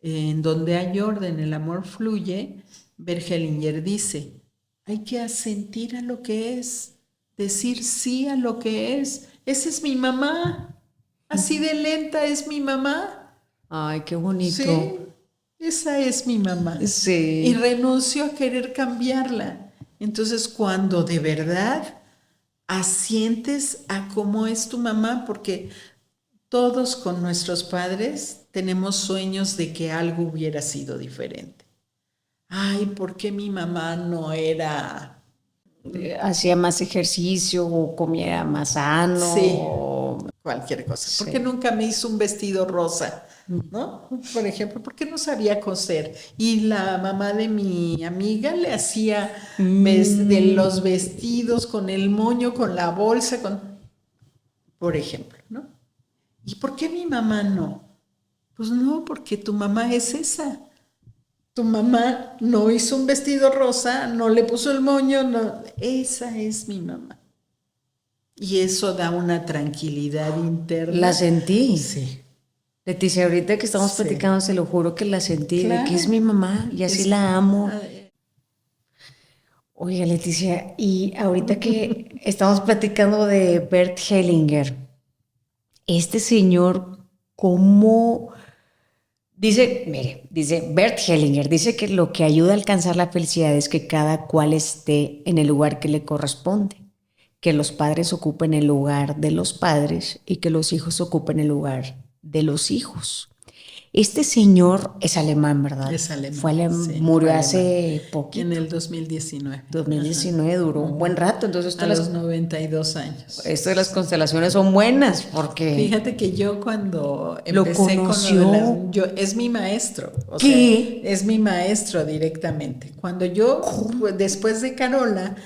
en donde hay orden, el amor fluye, Bert Hellinger dice, hay que asentir a lo que es, decir sí a lo que es. Esa es mi mamá, así de lenta es mi mamá. Ay, qué bonito. Sí, esa es mi mamá. Sí. Y renuncio a querer cambiarla. Entonces, cuando de verdad asientes a cómo es tu mamá, porque todos con nuestros padres tenemos sueños de que algo hubiera sido diferente. Ay, ¿por qué mi mamá no era? Hacía más ejercicio o comía más sano. Sí, cualquier cosa. Sí. ¿Por qué nunca me hizo un vestido rosa? ¿No? Por ejemplo, ¿por qué no sabía coser? Y la mamá de mi amiga le hacía de los vestidos con el moño, con la bolsa, por ejemplo, ¿no? ¿Y por qué mi mamá no? Pues no, porque tu mamá es esa. Tu mamá no hizo un vestido rosa, no le puso el moño, no. Esa es mi mamá. Y eso da una tranquilidad interna. La sentí. Sí. Leticia, ahorita que estamos platicando, se lo juro que la sentí, de que es mi mamá y así la amo. Oiga, Leticia, y ahorita que estamos platicando de Bert Hellinger, este señor, ¿cómo? Dice Bert Hellinger, dice que lo que ayuda a alcanzar la felicidad es que cada cual esté en el lugar que le corresponde, que los padres ocupen el lugar de los padres y que los hijos ocupen el lugar de los hijos. Este señor es alemán, ¿verdad? Es alemán. Murió hace poquito. En el 2019. 2019 duró un buen rato, entonces a los 92 años. Esto de las constelaciones son buenas porque... Fíjate que yo cuando lo empecé conoció. con es mi maestro. O ¿Qué? sea, es mi maestro directamente. Cuando yo, después de Carola,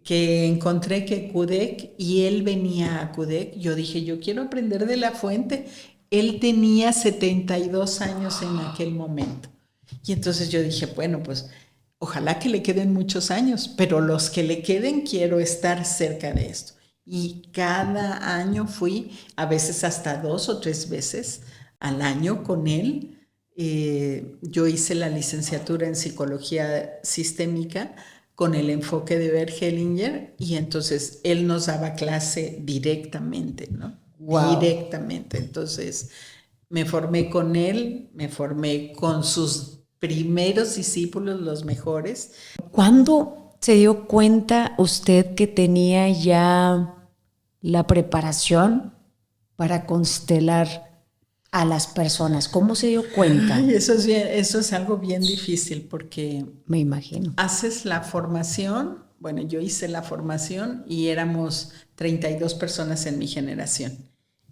que encontré que Kudek, y él venía a Kudek, yo dije, yo quiero aprender de la fuente. Él tenía 72 años en aquel momento. Y entonces yo dije, bueno, pues ojalá que le queden muchos años, pero los que le queden quiero estar cerca de esto. Y cada año fui, a veces hasta 2 o 3 veces al año con él. Yo hice la licenciatura en psicología sistémica con el enfoque de Bert Hellinger, y entonces él nos daba clase directamente, ¿no? Wow. Directamente. Entonces me formé con él, me formé con sus primeros discípulos, los mejores. ¿Cuándo se dio cuenta usted que tenía ya la preparación para constelar a las personas? ¿Cómo se dio cuenta? Ay, eso es algo bien difícil porque... Me imagino. Haces la formación. Bueno, yo hice la formación y éramos 32 personas en mi generación.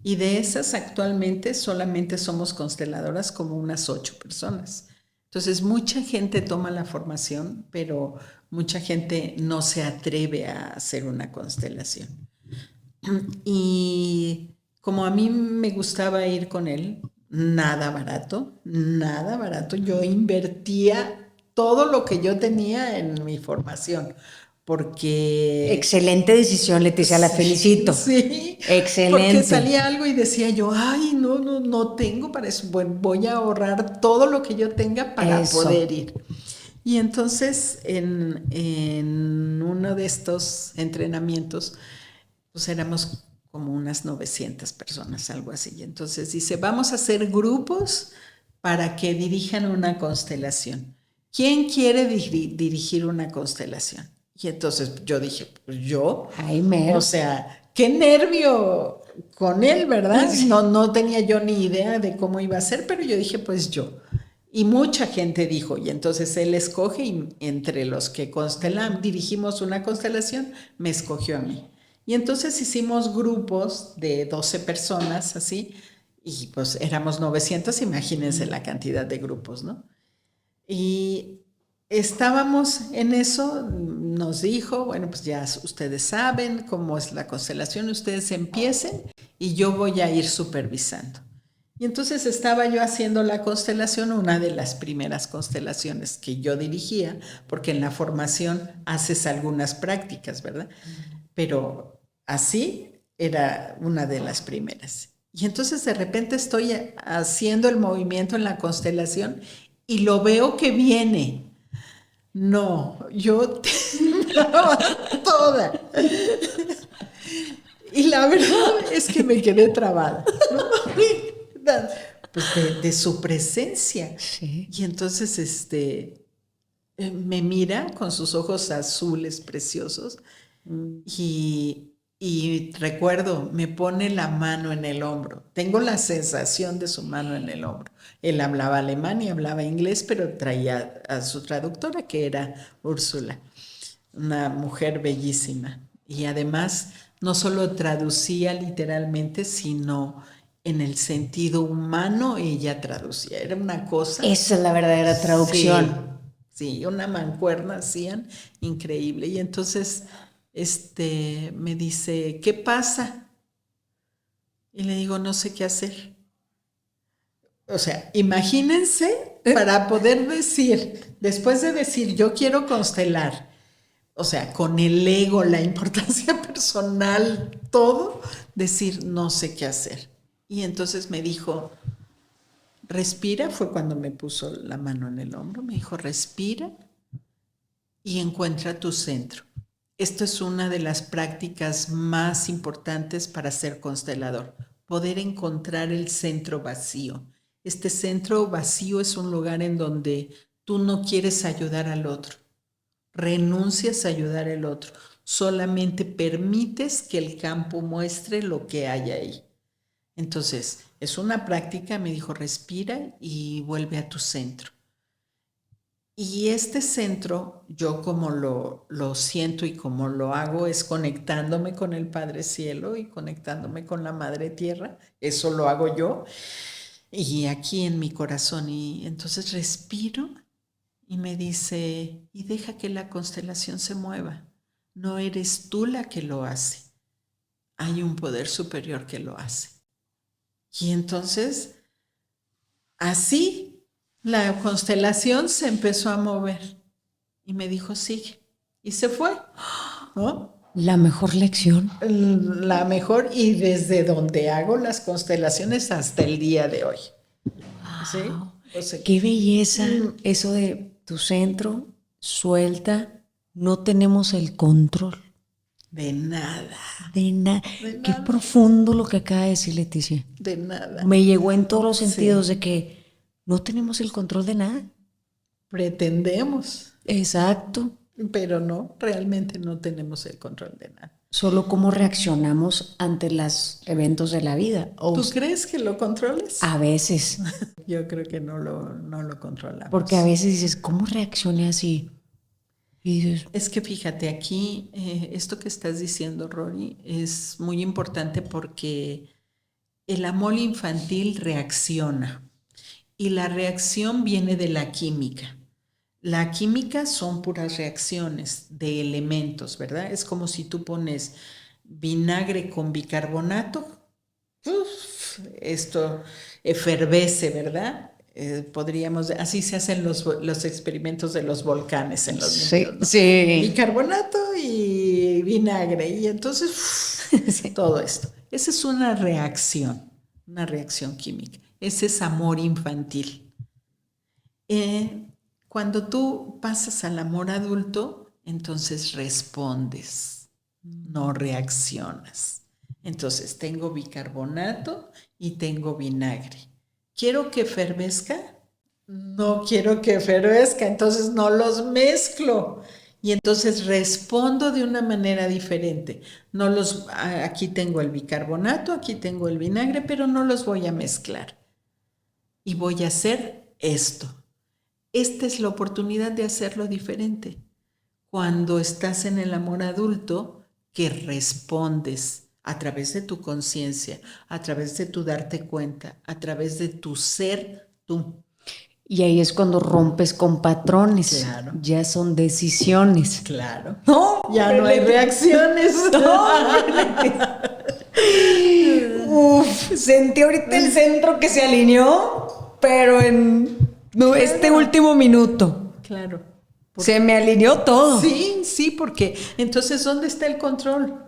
Y de esas actualmente solamente somos consteladoras como unas 8 personas. Entonces mucha gente toma la formación, pero mucha gente no se atreve a hacer una constelación. Y como a mí me gustaba ir con él, nada barato. Yo invertía todo lo que yo tenía en mi formación. Porque... Excelente decisión, Leticia, la felicito. Sí, excelente. Porque salía algo y decía yo, ay, no tengo para eso. Bueno, voy a ahorrar todo lo que yo tenga para poder ir. Y entonces en uno de estos entrenamientos, pues éramos como unas 900 personas, algo así. Y entonces dice, vamos a hacer grupos para que dirijan una constelación. ¿Quién quiere dirigir una constelación? Y entonces yo dije, pues yo. Ay, mero. O sea, qué nervio con él, ¿verdad? No tenía yo ni idea de cómo iba a ser, pero yo dije, pues yo. Y mucha gente dijo, y entonces él escoge, y entre los que dirigimos una constelación, me escogió a mí. Y entonces hicimos grupos de 12 personas, así, y pues éramos 900, imagínense la cantidad de grupos, ¿no? Y estábamos en eso, nos dijo, bueno, pues ya ustedes saben cómo es la constelación, ustedes empiecen y yo voy a ir supervisando. Y entonces estaba yo haciendo la constelación, una de las primeras constelaciones que yo dirigía, porque en la formación haces algunas prácticas, ¿verdad? Pero así era una de las primeras. Y entonces de repente estoy haciendo el movimiento en la constelación y lo veo que viene. No, yo temblaba toda. Y la verdad es que me quedé trabada. pues de su presencia. Sí. Y entonces me mira con sus ojos azules preciosos y recuerdo, me pone la mano en el hombro. Tengo la sensación de su mano en el hombro. Él hablaba alemán y hablaba inglés, pero traía a su traductora, que era Úrsula, una mujer bellísima. Y además no solo traducía literalmente, sino en el sentido humano ella traducía. Era una cosa... Esa es la verdadera traducción. Sí, una mancuerna hacían increíble. Y entonces me dice, ¿qué pasa? Y le digo, no sé qué hacer. O sea, imagínense para poder decir, después de decir, yo quiero constelar, o sea, con el ego, la importancia personal, todo, decir, no sé qué hacer. Y entonces me dijo, respira, fue cuando me puso la mano en el hombro, me dijo, respira y encuentra tu centro. Esto es una de las prácticas más importantes para ser constelador, poder encontrar el centro vacío. Este centro vacío es un lugar en donde tú no quieres ayudar al otro, renuncias a ayudar al otro, solamente permites que el campo muestre lo que hay ahí. Entonces, es una práctica, me dijo, respira y vuelve a tu centro. Y este centro, yo como lo siento y como lo hago, es conectándome con el Padre Cielo y conectándome con la Madre Tierra. Eso lo hago yo. Y aquí en mi corazón. Y entonces respiro y me dice, y deja que la constelación se mueva. No eres tú la que lo hace. Hay un poder superior que lo hace. Y entonces, así, la constelación se empezó a mover y me dijo, sigue. Y se fue, ¿no? La mejor lección. La mejor, y desde donde hago las constelaciones hasta el día de hoy. ¿Sí? O sea, qué belleza eso de tu centro, suelta, no tenemos el control. De nada. De nada. Qué profundo lo que acaba de decir Leticia. De nada. Me llegó en todos los sentidos de que no tenemos el control de nada. Pretendemos. Exacto. Pero no, realmente no tenemos el control de nada. Solo cómo reaccionamos ante los eventos de la vida. ¿Tú crees que lo controles? A veces. Yo creo que no lo controlamos. Porque a veces dices, ¿cómo reaccioné así? Y dices, es que fíjate, aquí esto que estás diciendo, Rory, es muy importante porque el amor infantil reacciona y la reacción viene de la química. La química son puras reacciones de elementos, ¿verdad? Es como si tú pones vinagre con bicarbonato, esto efervece, ¿verdad? Podríamos, así se hacen los experimentos de los volcanes en los niños, ¿no? Sí. Bicarbonato y vinagre, y entonces sí. Todo esto. Esa es una reacción química. Ese es amor infantil. Cuando tú pasas al amor adulto, entonces respondes, no reaccionas. Entonces tengo bicarbonato y tengo vinagre. ¿Quiero que fervezca? No quiero que fervezca, entonces no los mezclo. Y entonces respondo de una manera diferente. Aquí tengo el bicarbonato, aquí tengo el vinagre, pero no los voy a mezclar. Y voy a hacer esto. Esta es la oportunidad de hacerlo diferente. Cuando estás en el amor adulto, que respondes a través de tu conciencia, a través de tu darte cuenta, a través de tu ser tú. Y ahí es cuando rompes con patrones. Claro. Ya son decisiones. Claro. No, ya no hay reacciones. Uf, sentí ahorita el centro que se alineó, pero en este último minuto. Claro. Se me alineó todo. Sí, porque entonces, ¿dónde está el control?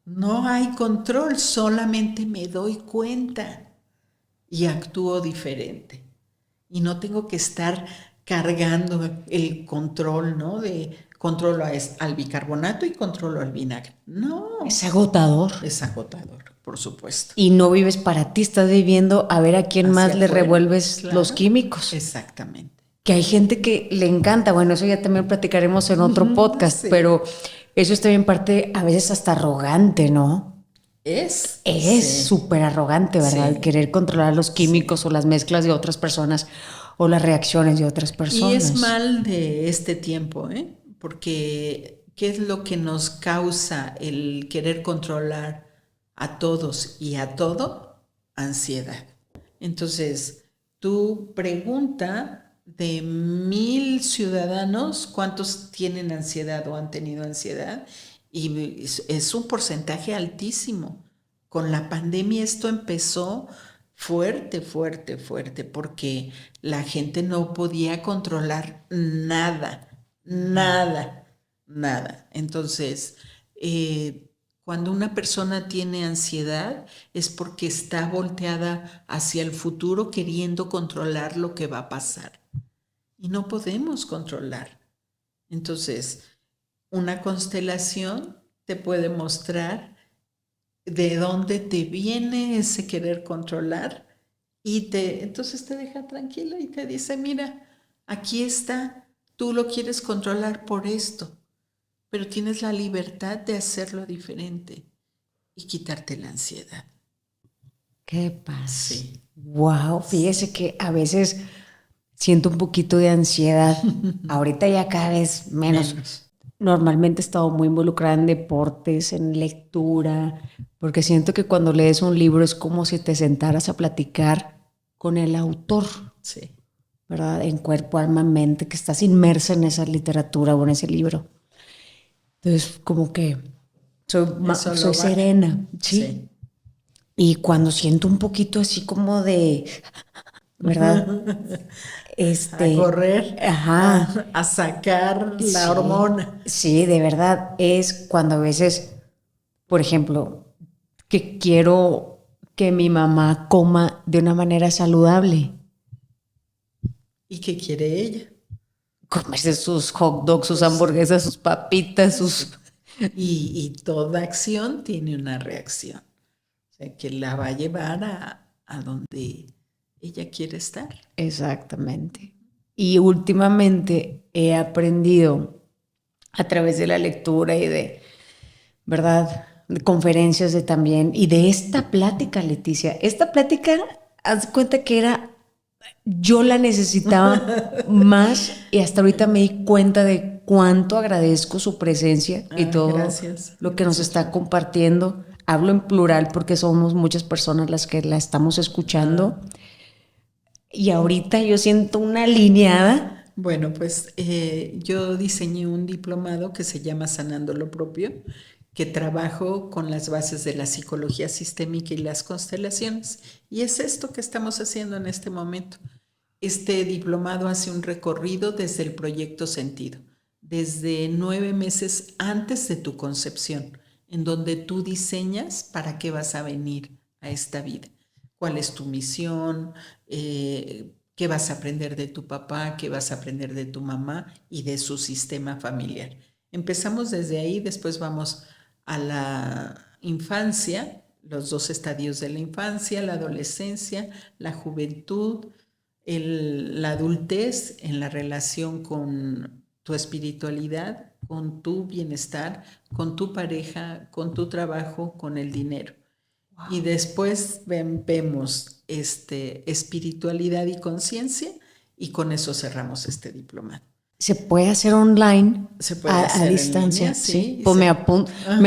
No hay control, solamente me doy cuenta y actúo diferente. Y no tengo que estar cargando el control, ¿no? De controlo al bicarbonato y controlo al vinagre. No. Es agotador. Es agotador. por supuesto. Y no vives para ti, estás viviendo a ver a quién Hacia más le afuera, revuelves claro. los químicos. Exactamente. Que hay gente que le encanta, bueno, eso ya también platicaremos en otro podcast, sí. pero eso es también parte a veces hasta arrogante, ¿no? Es súper arrogante, ¿verdad? Sí. Querer controlar los químicos o las mezclas de otras personas o las reacciones de otras personas. Y es mal de este tiempo, ¿eh? Porque ¿qué es lo que nos causa el querer controlar a todos y a todo? Ansiedad. Entonces, tú pregunta de 1,000 ciudadanos cuántos tienen ansiedad o han tenido ansiedad, y es un porcentaje altísimo. Con la pandemia esto empezó fuerte, porque la gente no podía controlar nada. Entonces, cuando una persona tiene ansiedad es porque está volteada hacia el futuro queriendo controlar lo que va a pasar. Y no podemos controlar. Entonces, una constelación te puede mostrar de dónde te viene ese querer controlar y entonces te deja tranquila y te dice, mira, aquí está, tú lo quieres controlar por esto, pero tienes la libertad de hacerlo diferente y quitarte la ansiedad. ¿Qué pasa? Sí. Wow, fíjese que a veces siento un poquito de ansiedad. Ahorita ya cada vez menos. Normalmente he estado muy involucrada en deportes, en lectura, porque siento que cuando lees un libro es como si te sentaras a platicar con el autor, Sí. ¿verdad? En cuerpo, alma, mente, que estás inmersa en esa literatura o en ese libro. Entonces, como que soy serena, ¿sí? Y cuando siento un poquito así como de, ¿verdad? A correr, ajá, a sacar la hormona. Sí, de verdad, es cuando a veces, por ejemplo, que quiero que mi mamá coma de una manera saludable. ¿Y qué quiere ella? Comerse sus hot dogs, sus hamburguesas, sus papitas, sus... Y toda acción tiene una reacción. O sea, que la va a llevar a donde ella quiere estar. Exactamente. Y últimamente he aprendido a través de la lectura y de, ¿verdad?, de conferencias de también, y de esta plática, Leticia. Esta plática, haz de cuenta que yo la necesitaba más, y hasta ahorita me di cuenta de cuánto agradezco su presencia y todo lo que nos está compartiendo. Hablo en plural porque somos muchas personas las que la estamos escuchando. Y ahorita yo siento una alineada. Bueno, pues yo diseñé un diplomado que se llama Sanando lo Propio, que trabajo con las bases de la psicología sistémica y las constelaciones. Y es esto que estamos haciendo en este momento. Este diplomado hace un recorrido desde el proyecto Sentido, desde 9 meses antes de tu concepción, en donde tú diseñas para qué vas a venir a esta vida. ¿Cuál es tu misión? ¿Qué vas a aprender de tu papá? ¿Qué vas a aprender de tu mamá y de su sistema familiar? Empezamos desde ahí, después vamos a la infancia, los 2 estadios de la infancia, la adolescencia, la juventud, la adultez en la relación con tu espiritualidad, con tu bienestar, con tu pareja, con tu trabajo, con el dinero. Wow. Y después vemos espiritualidad y conciencia, y con eso cerramos este diplomado. Se puede hacer online, se puede hacer a distancia, línea, sí. Pues me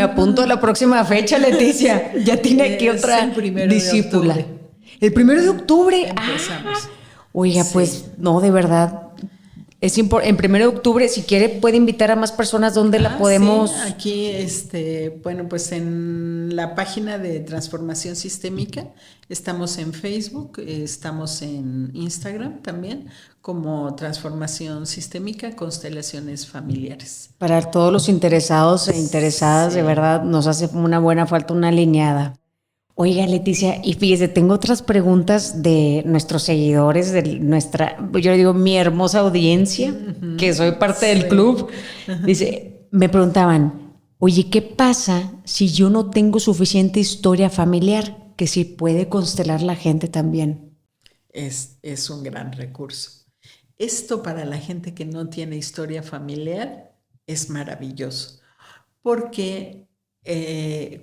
apunto a la próxima fecha, Leticia. Ya tiene aquí otra discípula. El 1 de octubre. Empezamos. Oiga, pues no, de verdad. Es en 1 de octubre, si quiere puede invitar a más personas. ¿Dónde la podemos? Sí, aquí, bueno, pues en la página de Transformación Sistémica, estamos en Facebook, estamos en Instagram también, como Transformación Sistémica, Constelaciones Familiares. Para todos los interesados e interesadas, de verdad, nos hace una buena falta una alineada. Oiga, Leticia, y fíjese, tengo otras preguntas de nuestros seguidores, de yo digo, mi hermosa audiencia, que soy parte del club. Dice, me preguntaban, Oye, ¿qué pasa si yo no tengo suficiente historia familiar? Que si puede constelar la gente también. Es un gran recurso. Esto para la gente que no tiene historia familiar es maravilloso, porque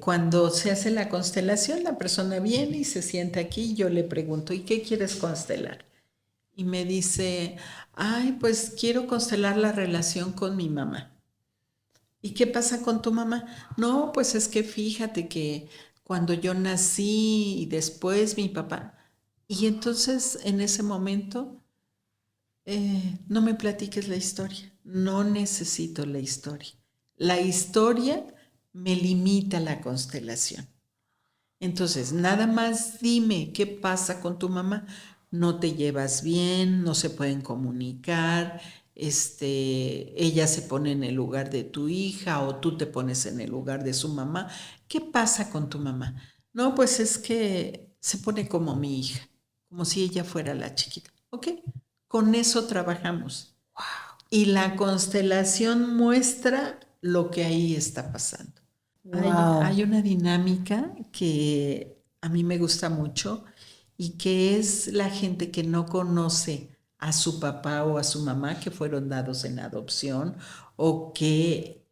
cuando se hace la constelación, la persona viene y se sienta aquí y yo le pregunto, ¿y qué quieres constelar? Y me dice, ay, pues quiero constelar la relación con mi mamá. ¿Y qué pasa con tu mamá? No, pues es que fíjate que cuando yo nací y después mi papá. Y entonces en ese momento no me platiques la historia. No necesito la historia. La historia me limita a la constelación. Entonces, nada más dime qué pasa con tu mamá. No te llevas bien, no se pueden comunicar, ella se pone en el lugar de tu hija o tú te pones en el lugar de su mamá. ¿Qué pasa con tu mamá? No, pues es que se pone como mi hija, como si ella fuera la chiquita. ¿Ok? Con eso trabajamos. Y la constelación muestra lo que ahí está pasando. Wow. Hay una dinámica que a mí me gusta mucho y que es la gente que no conoce a su papá o a su mamá que fueron dados en adopción o que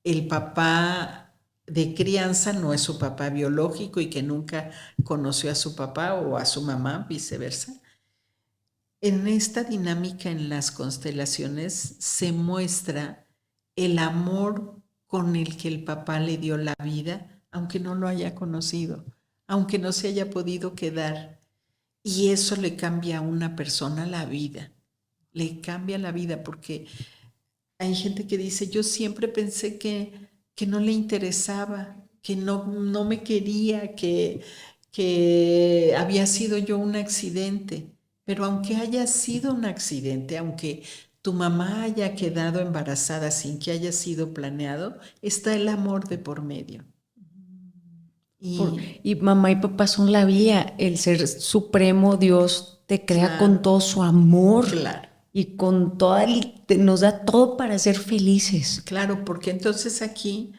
el papá de crianza no es su papá biológico y que nunca conoció a su papá o a su mamá, viceversa. En esta dinámica en las constelaciones se muestra el amor con el que el papá le dio la vida, aunque no lo haya conocido, aunque no se haya podido quedar. Y eso le cambia a una persona la vida, le cambia la vida porque hay gente que dice, yo siempre pensé que no le interesaba, que no me quería, que había sido yo un accidente. Pero aunque haya sido un accidente, aunque tu mamá haya quedado embarazada sin que haya sido planeado, está el amor de por medio. Y Y mamá y papá son la vía, el ser supremo, Dios te crea con claro, todo su amor claro. y con toda, nos da todo para ser felices. Claro, porque entonces aquí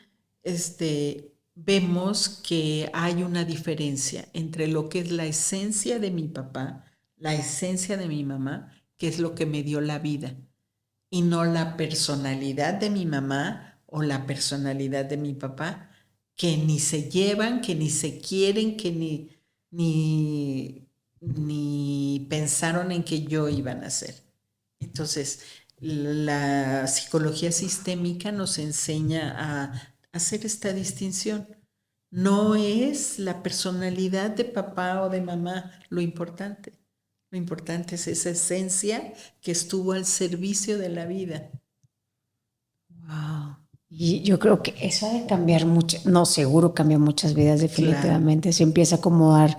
vemos que hay una diferencia entre lo que es la esencia de mi papá, la esencia de mi mamá, que es lo que me dio la vida, y no la personalidad de mi mamá o la personalidad de mi papá, que ni se llevan, que ni se quieren, que ni pensaron en que yo iba a nacer. Entonces, la psicología sistémica nos enseña a hacer esta distinción. No es la personalidad de papá o de mamá lo importante. Lo importante es esa esencia que estuvo al servicio de la vida. Wow. Y yo creo que eso ha de cambiar mucho, no, seguro cambia muchas vidas Claro. definitivamente. Se empieza a acomodar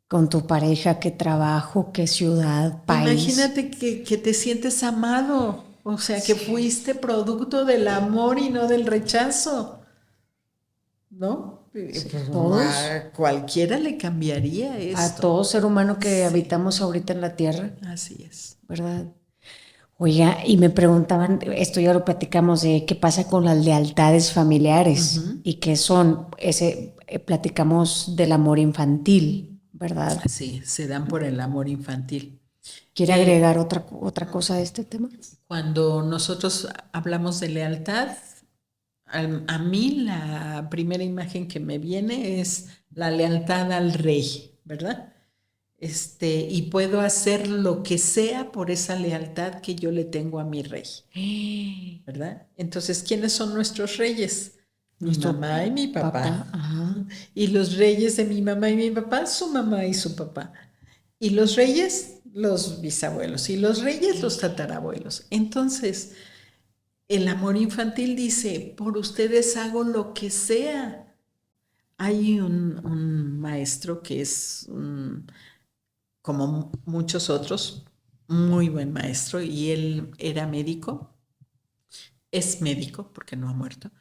con tu pareja, qué trabajo, qué ciudad, país. Imagínate que te sientes amado, o sea, que Sí. fuiste producto del amor y no del rechazo, ¿no? Sí, todos, A cualquiera le cambiaría a esto. todo ser humano que Sí, habitamos ahorita en la tierra, así es. ¿verdad? Oiga, y me preguntaban, esto ya lo platicamos, de qué pasa con las lealtades familiares Ujú. y qué son, platicamos del amor infantil, ¿verdad? Sí, se dan por el amor infantil. ¿Quiere Eh, agregar otra cosa a este tema? Cuando nosotros hablamos de lealtad, a mí la primera imagen que me viene es la lealtad al rey, ¿verdad? Y puedo hacer lo que sea por esa lealtad que yo le tengo a mi rey, ¿verdad? Entonces, ¿quiénes son nuestros reyes? Mi Nuestro mamá y mi papá, papá. ajá. Y los reyes de mi mamá y mi papá, su mamá y su papá. Y los reyes, los bisabuelos. Y los reyes, los tatarabuelos. Entonces, el amor infantil dice, por ustedes hago lo que sea. Hay un maestro que es como muchos otros, muy buen maestro y él era médico, es médico porque no ha muerto,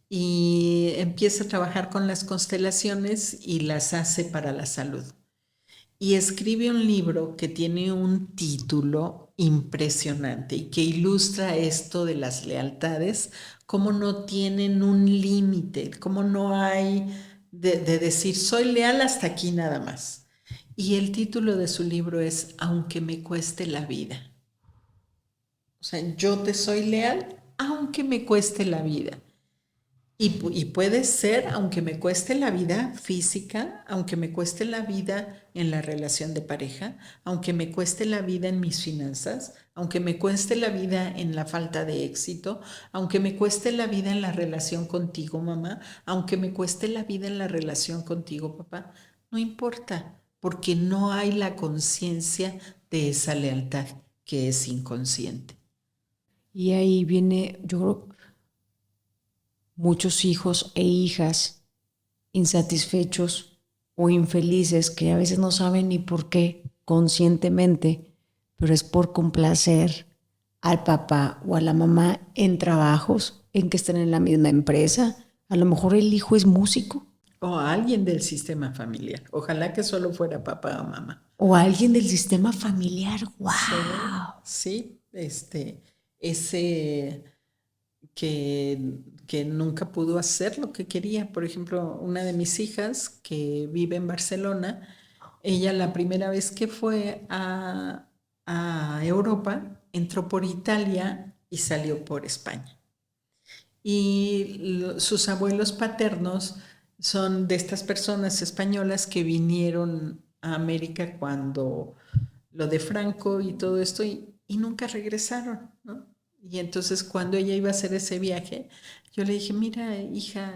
y empieza a trabajar con las constelaciones y las hace para la salud. Y escribe un libro que tiene un título impresionante y que ilustra esto de las lealtades cómo no tienen un límite, cómo no hay de decir soy leal hasta aquí nada más. Y el título de su libro es Aunque me cueste la vida. O sea, yo te soy leal aunque me cueste la vida. Y puede ser, aunque me cueste la vida física, aunque me cueste la vida en la relación de pareja, aunque me cueste la vida en mis finanzas, aunque me cueste la vida en la falta de éxito, aunque me cueste la vida en la relación contigo, mamá, aunque me cueste la vida en la relación contigo, papá, no importa, porque no hay la conciencia de esa lealtad que es inconsciente. Y ahí viene, yo creo, muchos hijos e hijas insatisfechos o infelices que a veces no saben ni por qué conscientemente, pero es por complacer al papá o a la mamá en trabajos en que estén en la misma empresa. A lo mejor el hijo es músico. O a alguien del sistema familiar. Ojalá que solo fuera papá o mamá. O alguien del sistema familiar. ¡Wow! Sí, ese que nunca pudo hacer lo que quería. Por ejemplo, una de mis hijas que vive en Barcelona, ella la primera vez que fue a Europa, entró por Italia y salió por España. Y sus abuelos paternos son de estas personas españolas que vinieron a América cuando lo de Franco y todo esto y nunca regresaron, ¿no? Y entonces cuando ella iba a hacer ese viaje, yo le dije, mira, hija,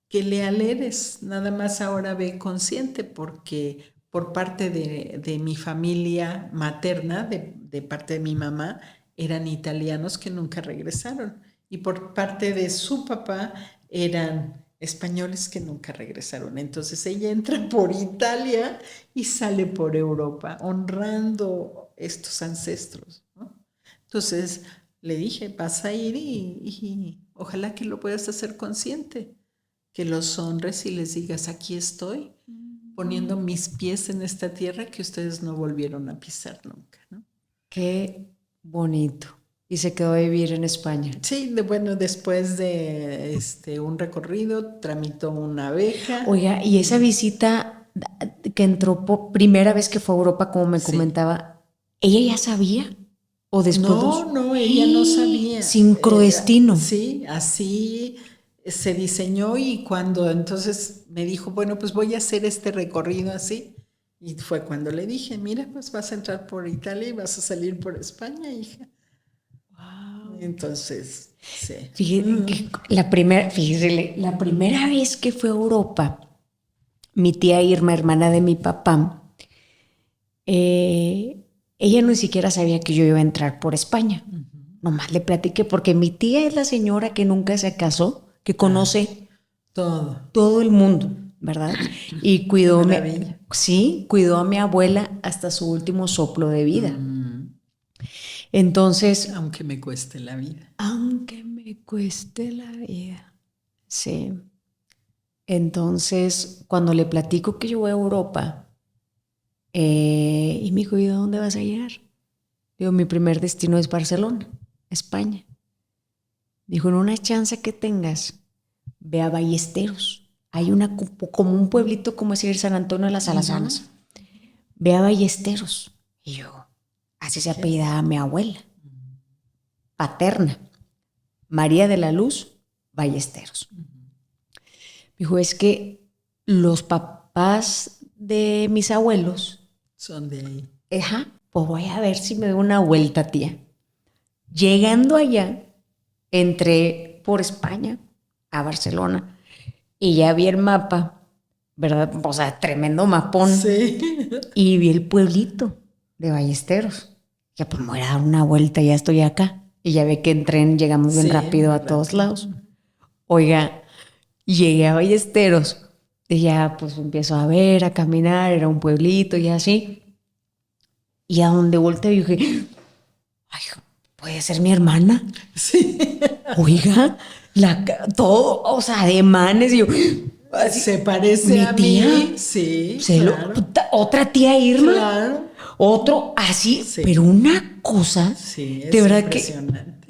qué leal eres, nada más ahora ve consciente, porque por parte de mi familia materna, de parte de mi mamá, eran italianos que nunca regresaron. Y por parte de su papá eran españoles que nunca regresaron. Entonces ella entra por Italia y sale por Europa, honrando estos ancestros, ¿no? Entonces le dije, vas a ir y ojalá que lo puedas hacer consciente, que los honres y les digas, aquí estoy, poniendo mis pies en esta tierra que ustedes no volvieron a pisar nunca, ¿no? Qué bonito. Y se quedó a vivir en España. Sí, bueno, después de un recorrido, tramitó una beca. Oiga, y esa visita que entró por primera vez que fue a Europa, como me comentaba, ¿ella ya sabía? ¿O después? No, ella no sabía. Sincrodestino. Sí, así se diseñó y cuando entonces me dijo, bueno, pues voy a hacer este recorrido así. Y fue cuando le dije, mira, pues vas a entrar por Italia y vas a salir por España, hija. Entonces, sí. Fíjese, la primera vez que fue a Europa, mi tía Irma, hermana de mi papá, ella no siquiera sabía que yo iba a entrar por España. Nomás le platiqué, porque mi tía es la señora que nunca se casó, que conoce todo el mundo, ¿verdad? Y cuidó a mi abuela hasta su último soplo de vida. Entonces, aunque me cueste la vida. Aunque me cueste la vida. Sí. Entonces, cuando le platico que yo voy a Europa, y me dijo, ¿y a dónde vas a llegar? Digo, mi primer destino es Barcelona, España. Dijo, en una chance que tengas, ve a Ballesteros. Hay como un pueblito, como decir San Antonio de las Alazanas. Ve a Ballesteros. Y yo, así se apellidaba mi abuela paterna, María de la Luz Ballesteros. Dijo, es que los papás de mis abuelos son de ahí. Pues voy a ver si me doy una vuelta, tía. Llegando allá, entré por España a Barcelona y ya vi el mapa, ¿verdad? O sea, tremendo mapón. Sí. Y vi el pueblito de Ballesteros. Ya pues me voy a dar una vuelta, ya estoy acá. Y ya ve que en tren llegamos bien rápido a todos lados. Oiga, llegué a Ballesteros y ya pues empiezo a ver, a caminar, era un pueblito y así. Y a donde volteé dije, ay, ¿puede ser mi hermana? Sí. Oiga, todo, o sea, ademanes. Y yo, así, se parece a tía, mí. Sí, claro. Otra tía Irma. Claro. Otro así, pero una cosa sí, es de verdad impresionante.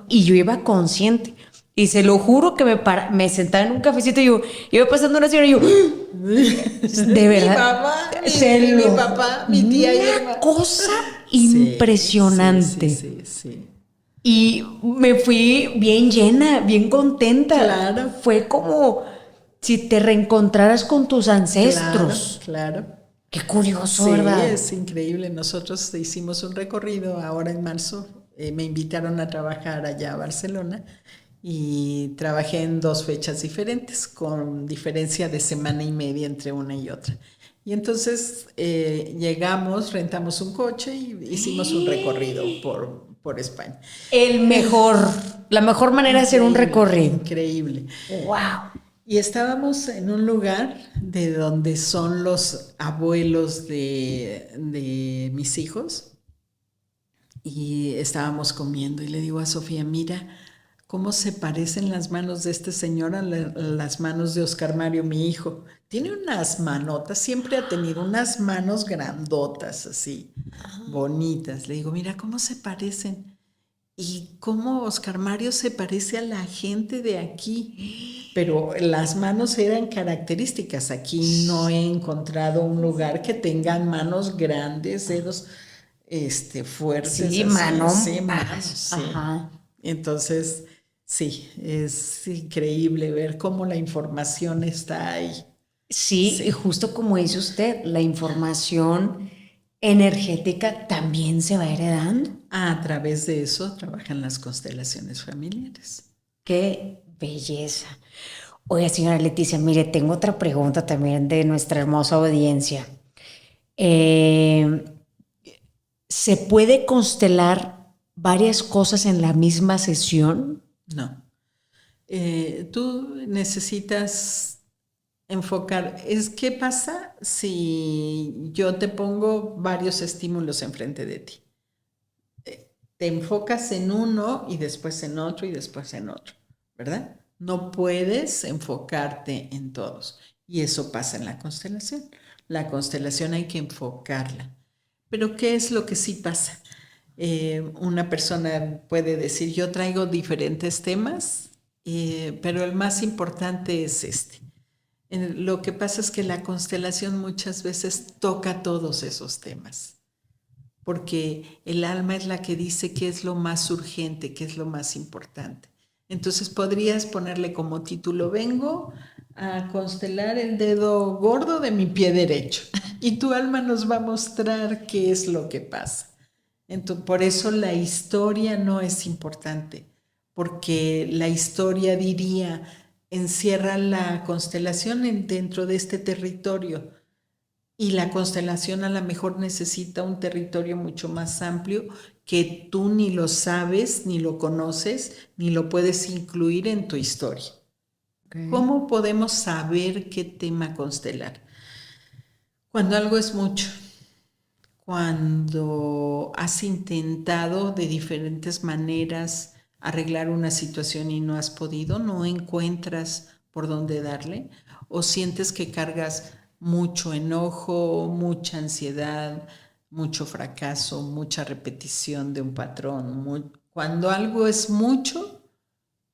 y yo iba consciente. Y se lo juro que me sentaba en un cafecito y yo iba pasando una señora y yo, de verdad, Mi mamá, mi papá, mi tía y una hermano. cosa Sí, impresionante. sí. Y me fui bien llena, bien contenta. Claro. Fue como si te reencontraras con tus ancestros. Claro. Qué curioso, Sí, ¿verdad? es increíble. Nosotros hicimos un recorrido ahora en marzo. Me invitaron a trabajar allá a Barcelona y trabajé en 2 fechas diferentes, con diferencia de semana y media entre una y otra. Y entonces llegamos, rentamos un coche y hicimos un recorrido por España. La mejor manera de hacer un Increíble, recorrido. increíble. Wow. Y estábamos en un lugar de donde son los abuelos de mis hijos y estábamos comiendo y le digo a Sofía, mira cómo se parecen las manos de este señor a las manos de Oscar Mario, mi hijo. Tiene unas manotas, siempre ha tenido unas manos grandotas así, bonitas. Le digo, mira cómo se parecen. Y cómo Oscar Mario se parece a la gente de aquí, pero las manos eran características. Aquí no he encontrado un lugar que tengan manos grandes, dedos fuertes, Sí, así, mano. sí, manos, sí. Ajá. Entonces, sí, es increíble ver cómo la información está ahí. Sí, y Sí. justo como dice usted, la información energética también se va heredando. A través de eso trabajan las constelaciones familiares. Qué belleza. Oiga, señora Leticia, mire, tengo otra pregunta también de nuestra hermosa audiencia. Eh, ¿Se puede constelar varias cosas en la misma sesión? No. Tú necesitas enfocar. ¿Qué pasa si yo te pongo varios estímulos enfrente de ti? Te enfocas en uno y después en otro y después en otro, ¿verdad? No puedes enfocarte en todos. Y eso pasa en la constelación. La constelación hay que enfocarla. Pero ¿qué es lo que sí pasa? Una persona puede decir, yo traigo diferentes temas, pero el más importante es este. Lo que pasa es que la constelación muchas veces toca todos esos temas, porque el alma es la que dice qué es lo más urgente, qué es lo más importante. Entonces podrías ponerle como título, vengo a constelar el dedo gordo de mi pie derecho y tu alma nos va a mostrar qué es lo que pasa. Entonces, por eso la historia no es importante, porque la historia diría, encierra la constelación dentro de este territorio y la constelación a lo mejor necesita un territorio mucho más amplio que tú ni lo sabes, ni lo conoces, ni lo puedes incluir en tu historia. Okay. ¿Cómo podemos saber qué tema constelar? Cuando algo es mucho, cuando has intentado de diferentes maneras arreglar una situación y no has podido, no encuentras por dónde darle, o sientes que cargas mucho enojo, mucha ansiedad, mucho fracaso, mucha repetición de un patrón. Cuando algo es mucho,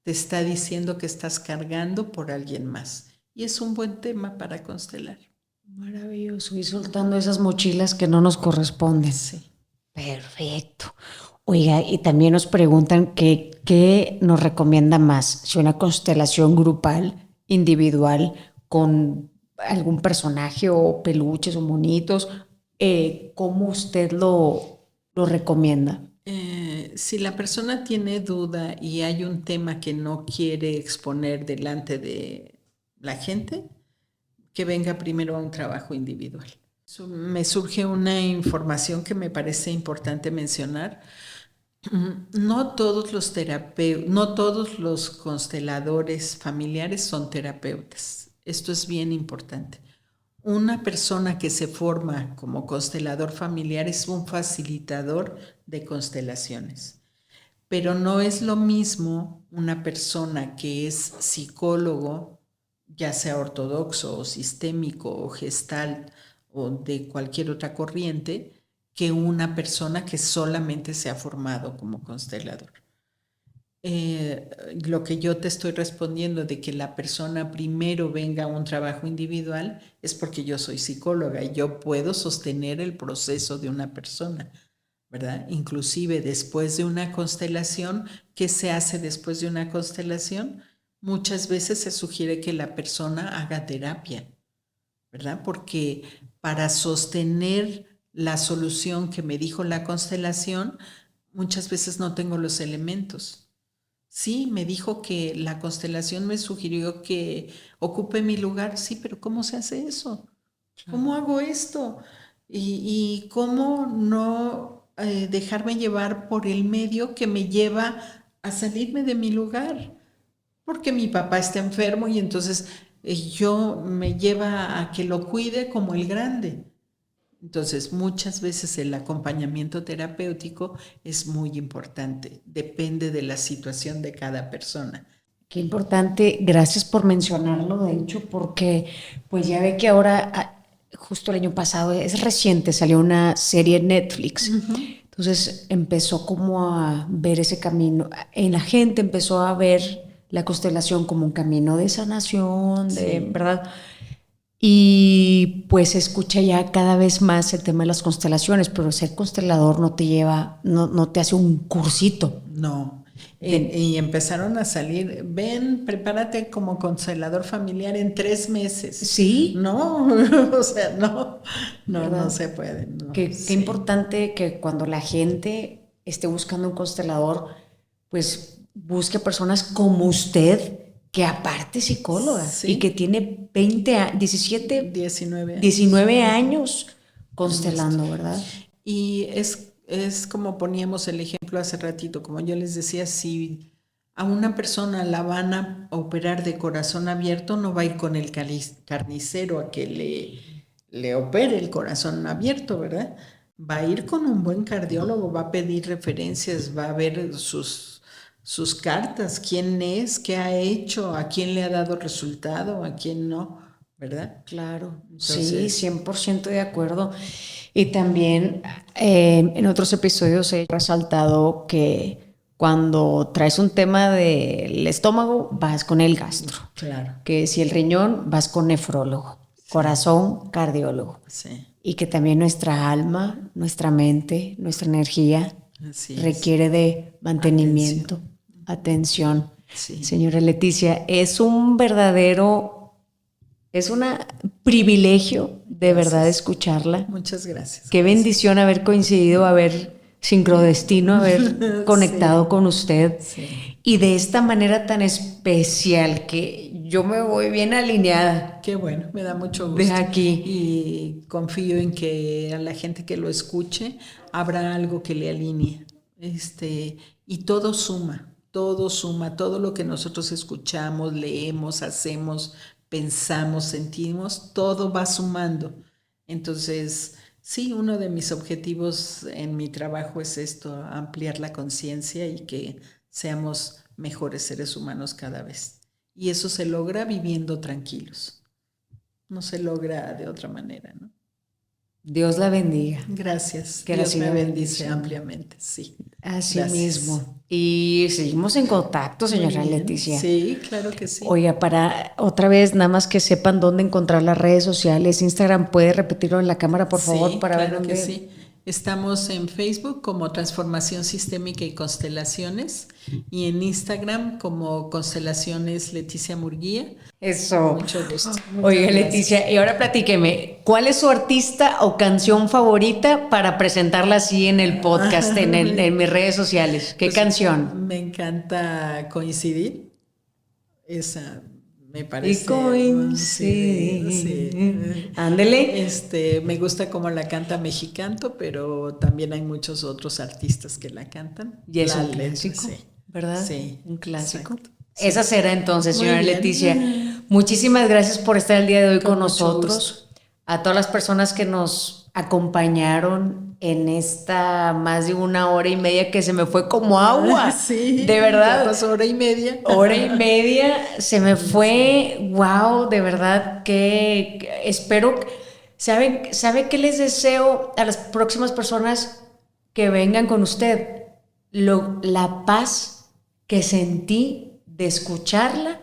te está diciendo que estás cargando por alguien más. Y es un buen tema para constelar. Maravilloso, y soltando esas mochilas que no nos corresponden. Sí. Perfecto. Oiga, y también nos preguntan qué nos recomienda más, si una constelación grupal, individual, con algún personaje o peluches o monitos, ¿cómo usted lo recomienda? Si la persona tiene duda y hay un tema que no quiere exponer delante de la gente, que venga primero a un trabajo individual. Me surge una información que me parece importante mencionar. No todos no todos los consteladores familiares son terapeutas. Esto es bien importante. Una persona que se forma como constelador familiar es un facilitador de constelaciones, pero no es lo mismo una persona que es psicólogo, ya sea ortodoxo o sistémico o gestal o de cualquier otra corriente, que una persona que solamente se ha formado como constelador. lo que yo te estoy respondiendo de que la persona primero venga a un trabajo individual es porque yo soy psicóloga y yo puedo sostener el proceso de una persona, ¿verdad? Inclusive después de una constelación, ¿qué se hace después de una constelación? Muchas veces se sugiere que la persona haga terapia, ¿verdad? Porque para sostener la solución que me dijo la constelación, muchas veces no tengo los elementos. Sí, me dijo que la constelación me sugirió que ocupe mi lugar. Sí, pero ¿cómo se hace eso? ¿Cómo hago esto? Y cómo no dejarme llevar por el medio que me lleva a salirme de mi lugar. Porque mi papá está enfermo y entonces yo me lleva a que lo cuide como el grande. Entonces, muchas veces el acompañamiento terapéutico es muy importante, depende de la situación de cada persona. Qué importante, gracias por mencionarlo, de hecho, porque pues ya ve que ahora, justo el año pasado, es reciente, salió una serie en Netflix. Entonces empezó como a ver ese camino, en la gente empezó a ver la constelación como un camino de sanación, de verdad. Y pues se escucha ya cada vez más el tema de las constelaciones, pero ser constelador no te lleva, no te hace un cursito. No. Y empezaron a salir, ven, prepárate como constelador familiar en 3 meses. Sí. No, o sea, no se puede. No. Qué importante que cuando la gente esté buscando un constelador, pues busque personas como usted, que aparte es psicóloga y que tiene 19 años constelando, ¿verdad? Y es como poníamos el ejemplo hace ratito, como yo les decía, si a una persona la van a operar de corazón abierto, no va a ir con el carnicero a que le opere el corazón abierto, ¿verdad? Va a ir con un buen cardiólogo, va a pedir referencias, va a ver sus cartas, quién es, qué ha hecho, a quién le ha dado resultado, a quién no, ¿verdad? Claro, entonces, sí, 100% de acuerdo. Y también en otros episodios he resaltado que cuando traes un tema del estómago, vas con el gastro. Claro. Que si el riñón, vas con nefrólogo. Sí. Corazón, cardiólogo. Sí. Y que también nuestra alma, nuestra mente, nuestra energía requiere de mantenimiento, atención. Sí. Señora Leticia, es un privilegio de verdad escucharla. Muchas gracias. Qué bendición haber coincidido, haber sincrodestino, haber conectado con usted. Sí. Y de esta manera tan especial que yo me voy bien alineada. Qué bueno, me da mucho gusto. De aquí. Y confío en que a la gente que lo escuche habrá algo que le alinee. Y todo suma, todo lo que nosotros escuchamos, leemos, hacemos, pensamos, sentimos, todo va sumando. Entonces, sí, uno de mis objetivos en mi trabajo es esto, ampliar la conciencia y que seamos mejores seres humanos cada vez. Y eso se logra viviendo tranquilos. No se logra de otra manera, ¿no? Dios la bendiga. Gracias. Que Dios me bendice ampliamente, sí. Así mismo. Y seguimos en contacto, señora Leticia. Sí, claro que sí. Oiga, para otra vez, nada más que sepan dónde encontrar las redes sociales. Instagram, ¿puede repetirlo en la cámara, por favor? Para claro ver dónde... que sí. Estamos en Facebook como Transformación Sistémica y Constelaciones y en Instagram como Constelaciones Leticia Murguía. Eso. Mucho gusto. Oiga, Leticia, y ahora platíqueme, ¿cuál es su artista o canción favorita para presentarla así en el podcast, en mis redes sociales? ¿Qué canción? Me encanta Coincidir. Esa me parece. Y coincidir. Sí. Ándele. Me gusta cómo la canta Mexicanto, pero también hay muchos otros artistas que la cantan. Y es un clásico, ¿verdad? Sí. Un clásico. Exacto. Esa será entonces, señora Leticia. Muchísimas gracias por estar el día de hoy con nosotros. A todas las personas que nos acompañaron en esta más de 1 hora y media que se me fue como agua. Sí, de verdad. Ya pasó 1 hora y media. 1 hora y media se me fue. Wow, de verdad que espero. ¿Sabe qué les deseo a las próximas personas que vengan con usted? La paz que sentí de escucharla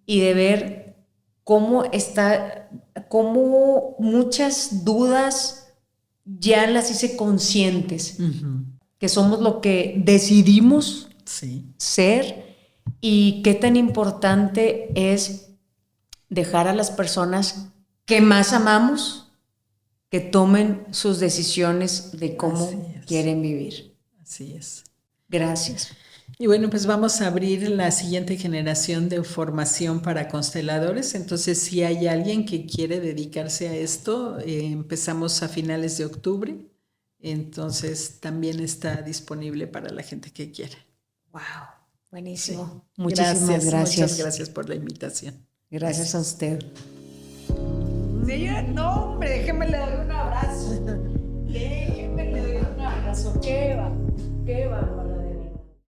y de ver cómo muchas dudas ya las hice conscientes, que somos lo que decidimos ser, y qué tan importante es dejar a las personas que más amamos que tomen sus decisiones de cómo quieren vivir. Así es. Gracias. Y bueno, pues vamos a abrir la siguiente generación de formación para consteladores. Entonces, si hay alguien que quiere dedicarse a esto, empezamos a finales de octubre. Entonces, también está disponible para la gente que quiera. Wow, buenísimo. Sí. Muchísimas gracias. Muchas gracias por la invitación. Gracias a usted. Señora, no, hombre, déjeme le doy un abrazo. Déjeme le doy un abrazo. Qué va.